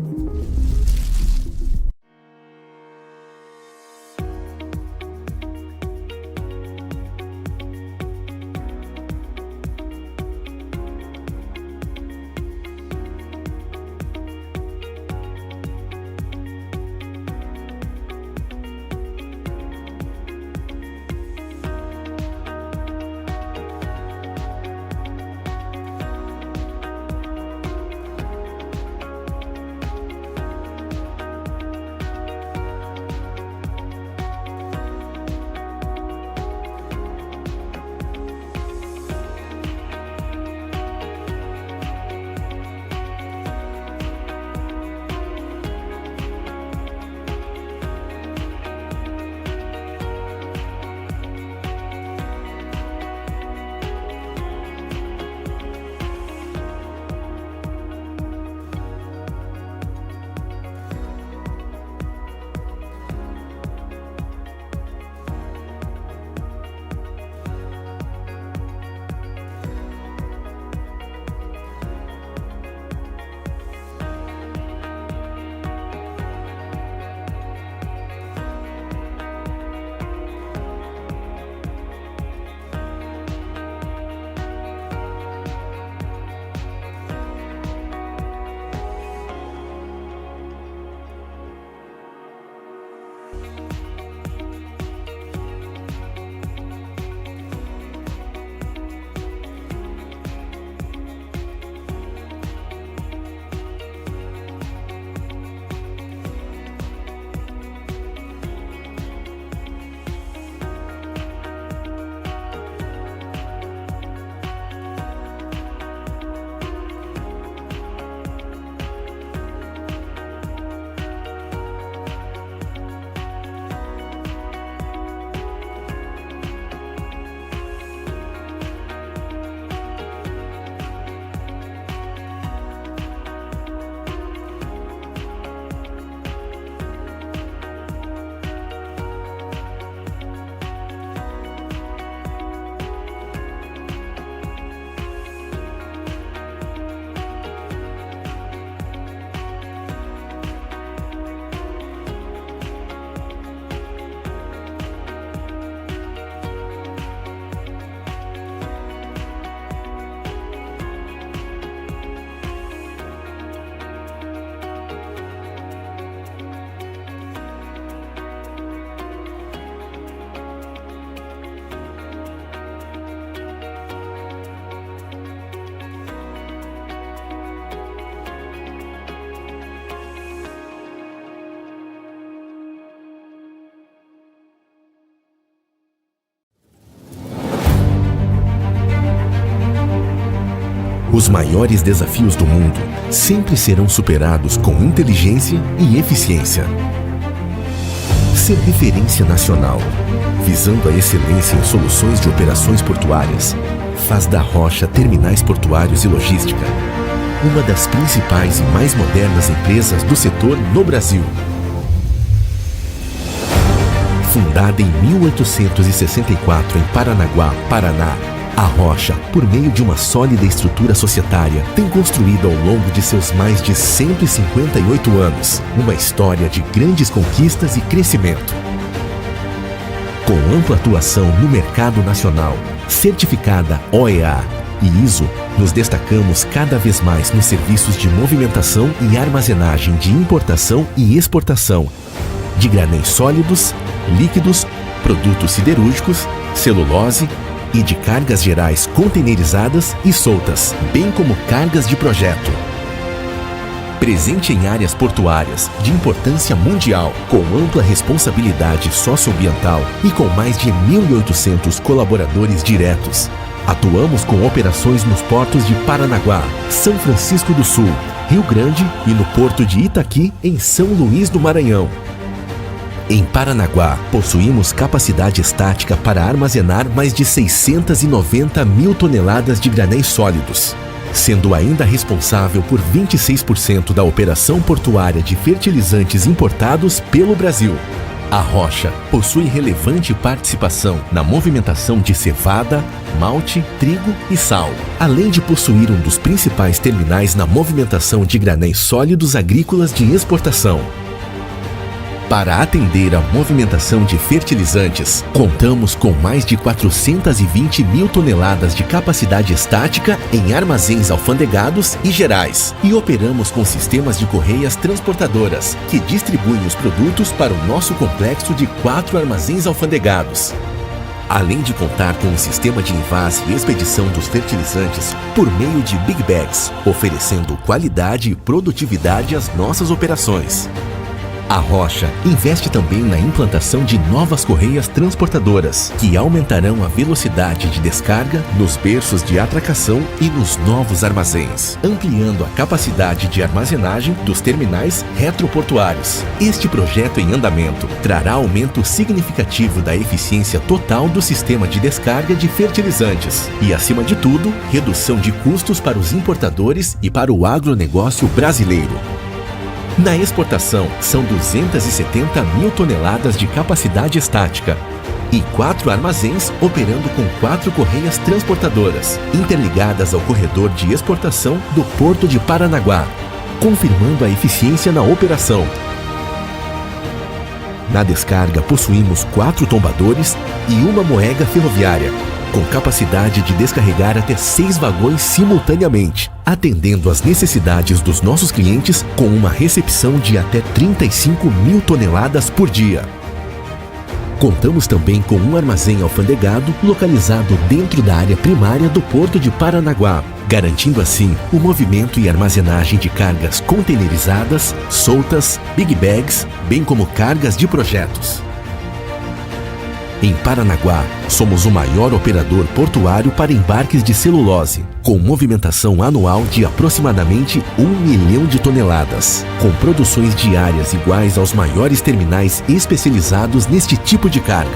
Os maiores desafios do mundo sempre serão superados com inteligência e eficiência. Ser referência nacional, visando a excelência em soluções de operações portuárias, faz da Rocha Terminais Portuários e Logística uma das principais e mais modernas empresas do setor no Brasil. Fundada em 1864 em Paranaguá, Paraná, a Rocha, por meio de uma sólida estrutura societária, tem construído ao longo de seus mais de 158 anos uma história de grandes conquistas e crescimento. Com ampla atuação no mercado nacional, certificada OEA e ISO, nos destacamos cada vez mais nos serviços de movimentação e armazenagem de importação e exportação de granéis sólidos, líquidos, produtos siderúrgicos, celulose e de cargas gerais containerizadas e soltas, bem como cargas de projeto. Presente em áreas portuárias de importância mundial, com ampla responsabilidade socioambiental e com mais de 1.800 colaboradores diretos. Atuamos com operações nos portos de Paranaguá, São Francisco do Sul, Rio Grande e no porto de Itaqui, em São Luís do Maranhão. Em Paranaguá, possuímos capacidade estática para armazenar mais de 690 mil toneladas de granéis sólidos, sendo ainda responsável por 26% da operação portuária de fertilizantes importados pelo Brasil. A Rocha possui relevante participação na movimentação de cevada, malte, trigo e sal, além de possuir um dos principais terminais na movimentação de granéis sólidos agrícolas de exportação. Para atender à movimentação de fertilizantes, contamos com mais de 420 mil toneladas de capacidade estática em armazéns alfandegados e gerais. E operamos com sistemas de correias transportadoras, que distribuem os produtos para o nosso complexo de 4 armazéns alfandegados. Além de contar com um sistema de envase e expedição dos fertilizantes por meio de Big Bags, oferecendo qualidade e produtividade às nossas operações. A Rocha investe também na implantação de novas correias transportadoras, que aumentarão a velocidade de descarga nos berços de atracação e nos novos armazéns, ampliando a capacidade de armazenagem dos terminais retroportuários. Este projeto em andamento trará aumento significativo da eficiência total do sistema de descarga de fertilizantes e, acima de tudo, redução de custos para os importadores e para o agronegócio brasileiro. Na exportação, são 270 mil toneladas de capacidade estática e 4 armazéns operando com 4 correias transportadoras, interligadas ao corredor de exportação do Porto de Paranaguá, confirmando a eficiência na operação. Na descarga, possuímos 4 tombadores e uma moega ferroviária, com capacidade de descarregar até 6 vagões simultaneamente, atendendo às necessidades dos nossos clientes com uma recepção de até 35 mil toneladas por dia. Contamos também com um armazém alfandegado localizado dentro da área primária do Porto de Paranaguá, garantindo assim o movimento e armazenagem de cargas containerizadas, soltas, big bags, bem como cargas de projetos. Em Paranaguá, somos o maior operador portuário para embarques de celulose, com movimentação anual de aproximadamente 1 milhão de toneladas, com produções diárias iguais aos maiores terminais especializados neste tipo de carga.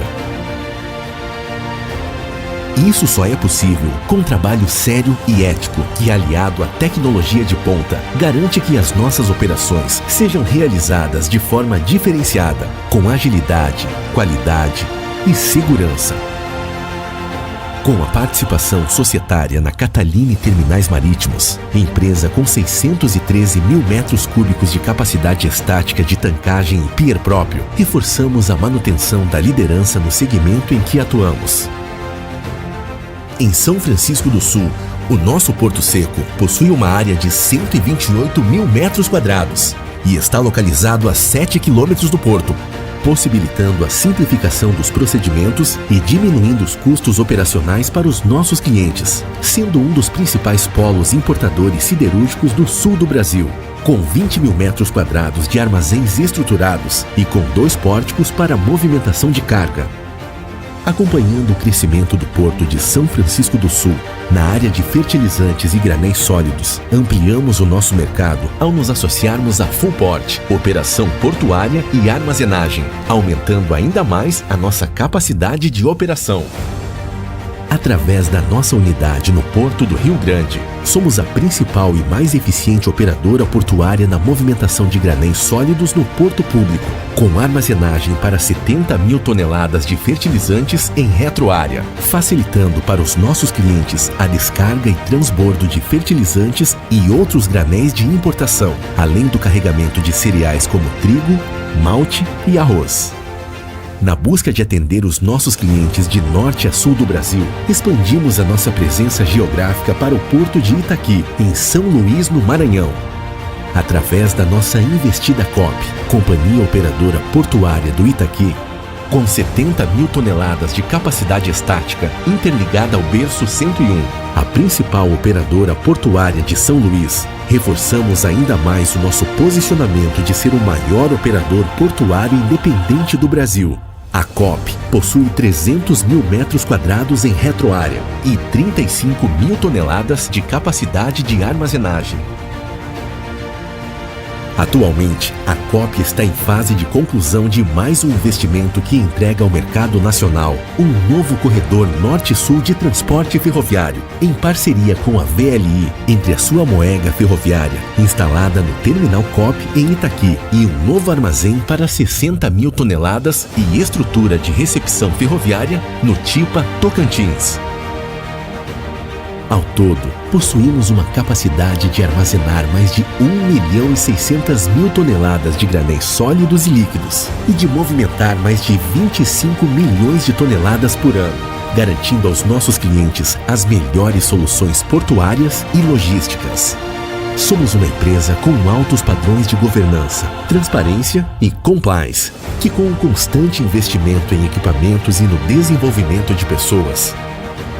Isso só é possível com um trabalho sério e ético que, aliado à tecnologia de ponta, garante que as nossas operações sejam realizadas de forma diferenciada, com agilidade, qualidade e segurança. Com a participação societária na Catalini Terminais Marítimos, empresa com 613 mil metros cúbicos de capacidade estática de tancagem e pier próprio, reforçamos a manutenção da liderança no segmento em que atuamos. Em São Francisco do Sul, o nosso Porto Seco possui uma área de 128 mil metros quadrados e está localizado a 7 quilômetros do porto, possibilitando a simplificação dos procedimentos e diminuindo os custos operacionais para os nossos clientes, sendo um dos principais polos importadores siderúrgicos do sul do Brasil, com 20 mil metros quadrados de armazéns estruturados e com 2 pórticos para movimentação de carga. Acompanhando o crescimento do Porto de São Francisco do Sul, na área de fertilizantes e granéis sólidos, ampliamos o nosso mercado ao nos associarmos à Fullport, operação portuária e armazenagem, aumentando ainda mais a nossa capacidade de operação. Através da nossa unidade no Porto do Rio Grande, somos a principal e mais eficiente operadora portuária na movimentação de granéis sólidos no porto público, com armazenagem para 70 mil toneladas de fertilizantes em retroárea, facilitando para os nossos clientes a descarga e transbordo de fertilizantes e outros granéis de importação, além do carregamento de cereais como trigo, malte e arroz. Na busca de atender os nossos clientes de norte a sul do Brasil, expandimos a nossa presença geográfica para o Porto de Itaqui, em São Luís, no Maranhão. Através da nossa investida COP, Companhia Operadora Portuária do Itaqui, com 70 mil toneladas de capacidade estática interligada ao berço 101, a principal operadora portuária de São Luís, reforçamos ainda mais o nosso posicionamento de ser o maior operador portuário independente do Brasil. A COP possui 300 mil metros quadrados em retroárea e 35 mil toneladas de capacidade de armazenagem. Atualmente, a COP está em fase de conclusão de mais um investimento que entrega ao mercado nacional um novo corredor norte-sul de transporte ferroviário, em parceria com a VLI, entre a sua moega ferroviária, instalada no Terminal COP em Itaqui, e um novo armazém para 60 mil toneladas e estrutura de recepção ferroviária no Tipa, Tocantins. Ao todo, possuímos uma capacidade de armazenar mais de 1.600.000 toneladas de granéis sólidos e líquidos e de movimentar mais de 25 milhões de toneladas por ano, garantindo aos nossos clientes as melhores soluções portuárias e logísticas. Somos uma empresa com altos padrões de governança, transparência e compliance, que com um constante investimento em equipamentos e no desenvolvimento de pessoas,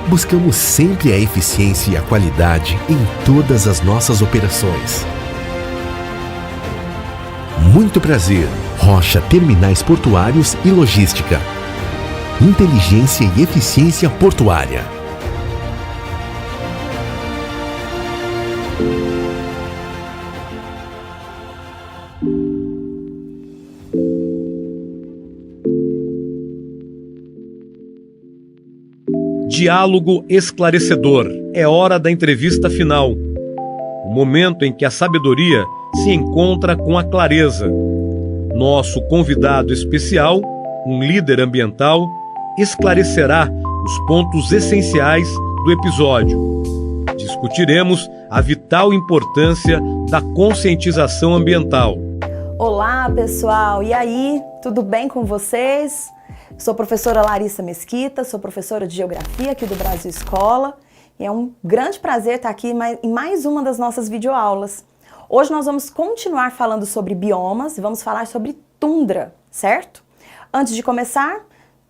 buscamos sempre a eficiência e a qualidade em todas as nossas operações. Muito prazer, Rocha Terminais Portuários e Logística. Inteligência e eficiência portuária. Diálogo esclarecedor. É hora da entrevista final. O momento em que a sabedoria se encontra com a clareza. Nosso convidado especial, um líder ambiental, esclarecerá os pontos essenciais do episódio. Discutiremos a vital importância da conscientização ambiental. Olá, pessoal! E aí, tudo bem com vocês? Sou a professora Larissa Mesquita, sou professora de Geografia aqui do Brasil Escola e é um grande prazer estar aqui em mais uma das nossas videoaulas. Hoje nós vamos continuar falando sobre biomas e vamos falar sobre tundra, certo? Antes de começar,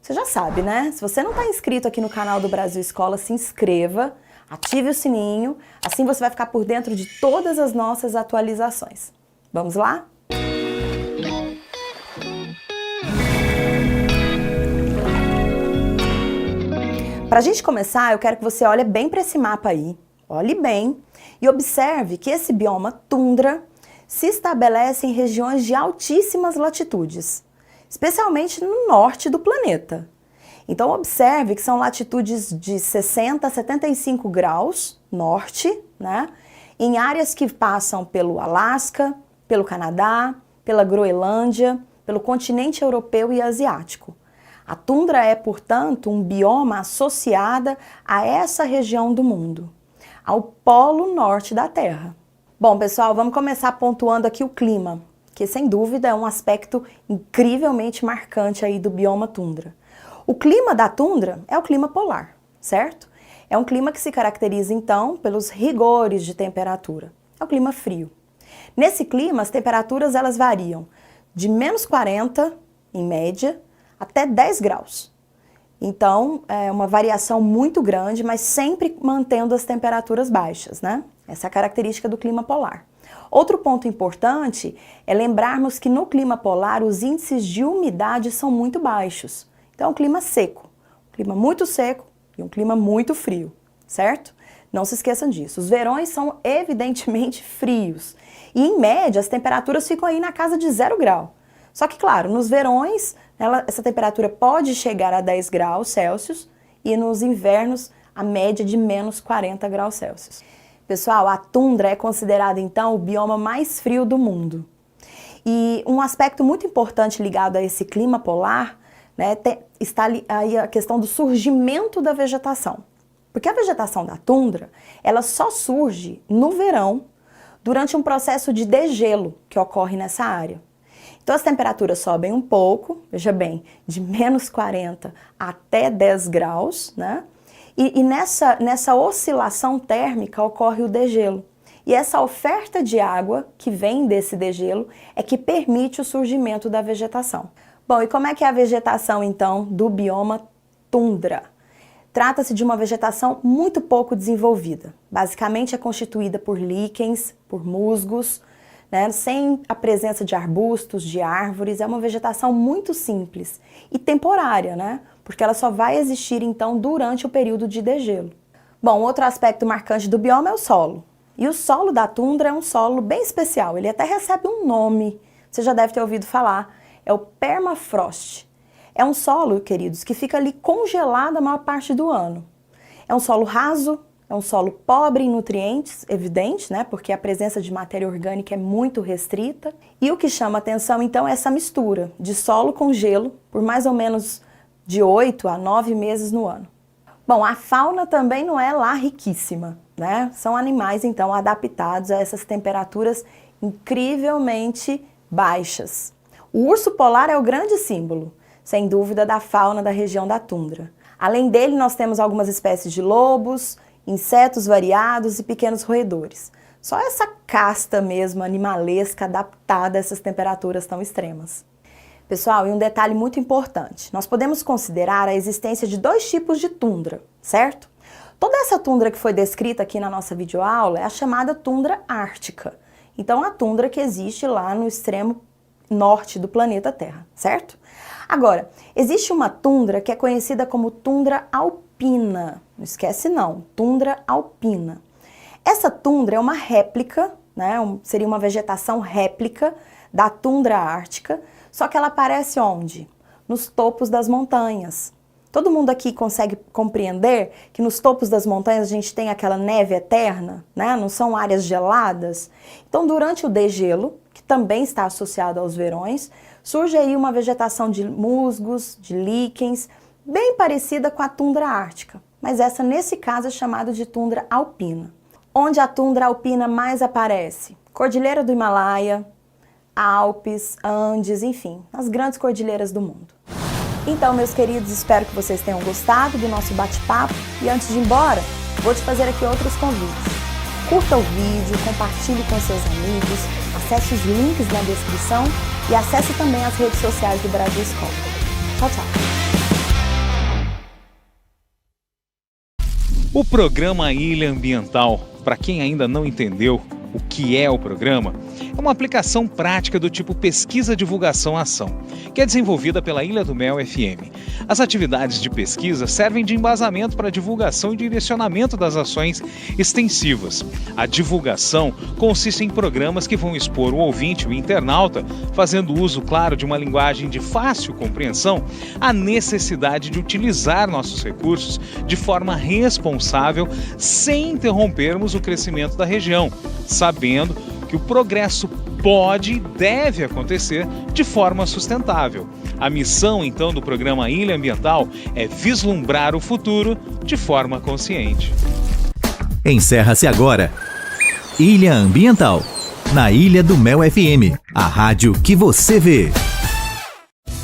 você já sabe, né? Se você não está inscrito aqui no canal do Brasil Escola, se inscreva, ative o sininho, assim você vai ficar por dentro de todas as nossas atualizações. Vamos lá? Para a gente começar, eu quero que você olhe bem para esse mapa aí, olhe bem e observe que esse bioma tundra se estabelece em regiões de altíssimas latitudes, especialmente no norte do planeta. Então observe que são latitudes de 60 a 75 graus norte, né? Em áreas que passam pelo Alasca, pelo Canadá, pela Groenlândia, pelo continente europeu e asiático. A tundra é, portanto, um bioma associado a essa região do mundo, ao polo norte da Terra. Bom, pessoal, vamos começar pontuando aqui o clima, que sem dúvida é um aspecto incrivelmente marcante aí do bioma tundra. O clima da tundra é o clima polar, certo? É um clima que se caracteriza, então, pelos rigores de temperatura. É o clima frio. Nesse clima, as temperaturas elas variam de menos 40, em média, até 10 graus. Então, é uma variação muito grande, mas sempre mantendo as temperaturas baixas, né? Essa é a característica do clima polar. Outro ponto importante é lembrarmos que no clima polar os índices de umidade são muito baixos. Então, é um clima seco, um clima muito seco e um clima muito frio, certo? Não se esqueçam disso. Os verões são evidentemente frios e, em média, as temperaturas ficam aí na casa de 0 grau. Só que, claro, nos verões, essa temperatura pode chegar a 10 graus Celsius e nos invernos a média de menos 40 graus Celsius. Pessoal, a tundra é considerada então o bioma mais frio do mundo. E um aspecto muito importante ligado a esse clima polar, né, está aí a questão do surgimento da vegetação. Porque a vegetação da tundra, ela só surge no verão durante um processo de degelo que ocorre nessa área. Então as temperaturas sobem um pouco, veja bem, de menos 40 até 10 graus, né? E nessa oscilação térmica ocorre o degelo. E essa oferta de água que vem desse degelo é que permite o surgimento da vegetação. Bom, e como é que é a vegetação, então, do bioma tundra? Trata-se de uma vegetação muito pouco desenvolvida. Basicamente é constituída por líquens, por musgos, né, sem a presença de arbustos, de árvores. É uma vegetação muito simples e temporária, né? Porque ela só vai existir, então, durante o período de degelo. Bom, outro aspecto marcante do bioma é o solo. E o solo da tundra é um solo bem especial, ele até recebe um nome, você já deve ter ouvido falar, é o permafrost. É um solo, queridos, que fica ali congelado a maior parte do ano. É um solo raso, é um solo pobre em nutrientes, evidente, né? Porque a presença de matéria orgânica é muito restrita. E o que chama atenção, então, é essa mistura de solo com gelo por mais ou menos de 8 a 9 meses no ano. Bom, a fauna também não é lá riquíssima, né? São animais, então, adaptados a essas temperaturas incrivelmente baixas. O urso polar é o grande símbolo, sem dúvida, da fauna da região da tundra. Além dele, nós temos algumas espécies de lobos, insetos variados e pequenos roedores. Só essa casta mesmo animalesca adaptada a essas temperaturas tão extremas. Pessoal, e um detalhe muito importante, nós podemos considerar a existência de 2 tipos de tundra, certo? Toda essa tundra que foi descrita aqui na nossa videoaula é a chamada tundra ártica. Então, a tundra que existe lá no extremo norte do planeta Terra, certo? Agora, existe uma tundra que é conhecida como tundra alpina. Não esquece não, tundra alpina. Essa tundra é uma réplica, né? Seria uma vegetação réplica da tundra ártica, só que ela aparece onde? Nos topos das montanhas. Todo mundo aqui consegue compreender que nos topos das montanhas a gente tem aquela neve eterna, né? Não são áreas geladas? Então, durante o degelo, que também está associado aos verões, surge aí uma vegetação de musgos, de líquens, bem parecida com a tundra ártica, mas essa nesse caso é chamada de tundra alpina. Onde a tundra alpina mais aparece? Cordilheira do Himalaia, Alpes, Andes, enfim, as grandes cordilheiras do mundo. Então, meus queridos, espero que vocês tenham gostado do nosso bate-papo e antes de ir embora, vou te fazer aqui outros convites. Curta o vídeo, compartilhe com seus amigos, acesse os links na descrição e acesse também as redes sociais do Brasil Escola. Tchau, tchau! O programa Ilha Ambiental, para quem ainda não entendeu o que é o programa, é uma aplicação prática do tipo Pesquisa, Divulgação, Ação, que é desenvolvida pela Ilha do Mel FM. As atividades de pesquisa servem de embasamento para a divulgação e direcionamento das ações extensivas. A divulgação consiste em programas que vão expor o ouvinte, o internauta, fazendo uso, claro, de uma linguagem de fácil compreensão, a necessidade de utilizar nossos recursos de forma responsável, sem interrompermos o crescimento da região, sabendo que o progresso pode e deve acontecer de forma sustentável. A missão, então, do programa Ilha Ambiental é vislumbrar o futuro de forma consciente. Encerra-se agora Ilha Ambiental, na Ilha do Mel FM, a rádio que você vê.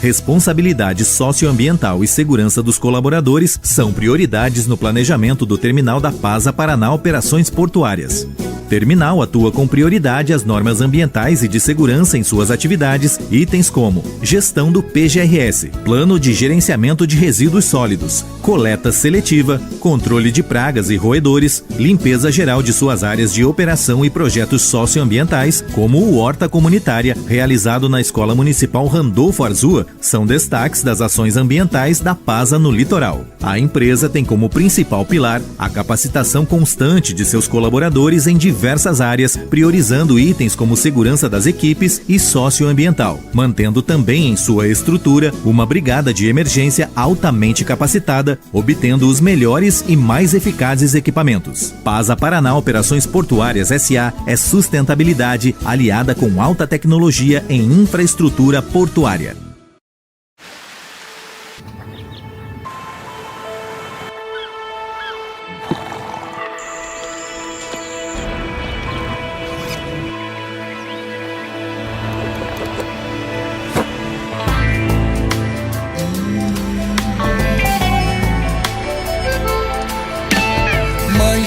Responsabilidade socioambiental e segurança dos colaboradores são prioridades no planejamento do Terminal da Pasa Paraná Operações Portuárias. Terminal atua com prioridade às normas ambientais e de segurança em suas atividades, itens como gestão do PGRS, Plano de Gerenciamento de Resíduos Sólidos, coleta seletiva, controle de pragas e roedores, limpeza geral de suas áreas de operação e projetos socioambientais, como o Horta Comunitária, realizado na Escola Municipal Randolfo Arzua, são destaques das ações ambientais da PASA no litoral. A empresa tem como principal pilar a capacitação constante de seus colaboradores em diversas áreas, priorizando itens como segurança das equipes e socioambiental, mantendo também em sua estrutura uma brigada de emergência altamente capacitada, obtendo os melhores e mais eficazes equipamentos. PASA Paraná Operações Portuárias S.A. é sustentabilidade aliada com alta tecnologia em infraestrutura portuária.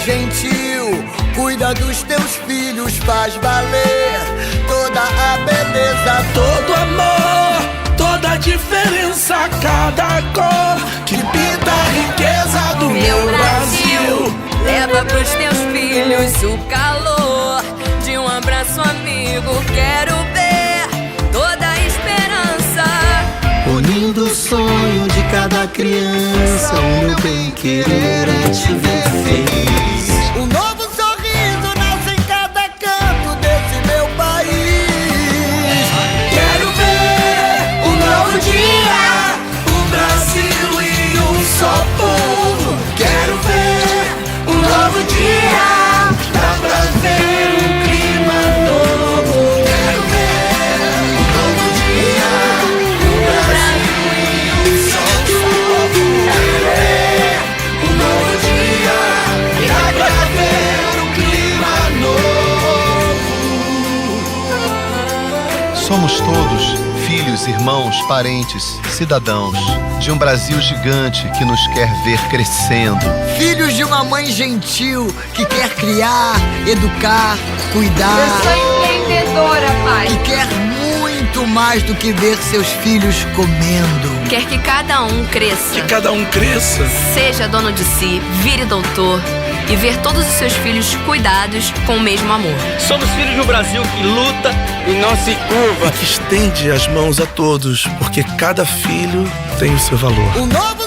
Gentil, cuida dos teus filhos, faz valer toda a beleza, todo amor, toda a diferença, cada cor que pinta a riqueza do meu Brasil. Leva pros teus filhos o calor de um abraço amigo. Quero ver toda a esperança, unindo o sonho de cada criança. O meu bem querer é te ver feliz. Um novo sorriso nasce em Somos todos filhos, irmãos, parentes, cidadãos de um Brasil gigante que nos quer ver crescendo. Filhos de uma mãe gentil que quer criar, educar, cuidar. Eu sou empreendedora, pai. Que quer muito mais do que ver seus filhos comendo. Quer que cada um cresça. Que cada um cresça. Seja dono de si, vire doutor e ver todos os seus filhos cuidados com o mesmo amor. Somos filhos de um Brasil que luta e não se curva. E que estende as mãos a todos, porque cada filho tem o seu valor. Um novo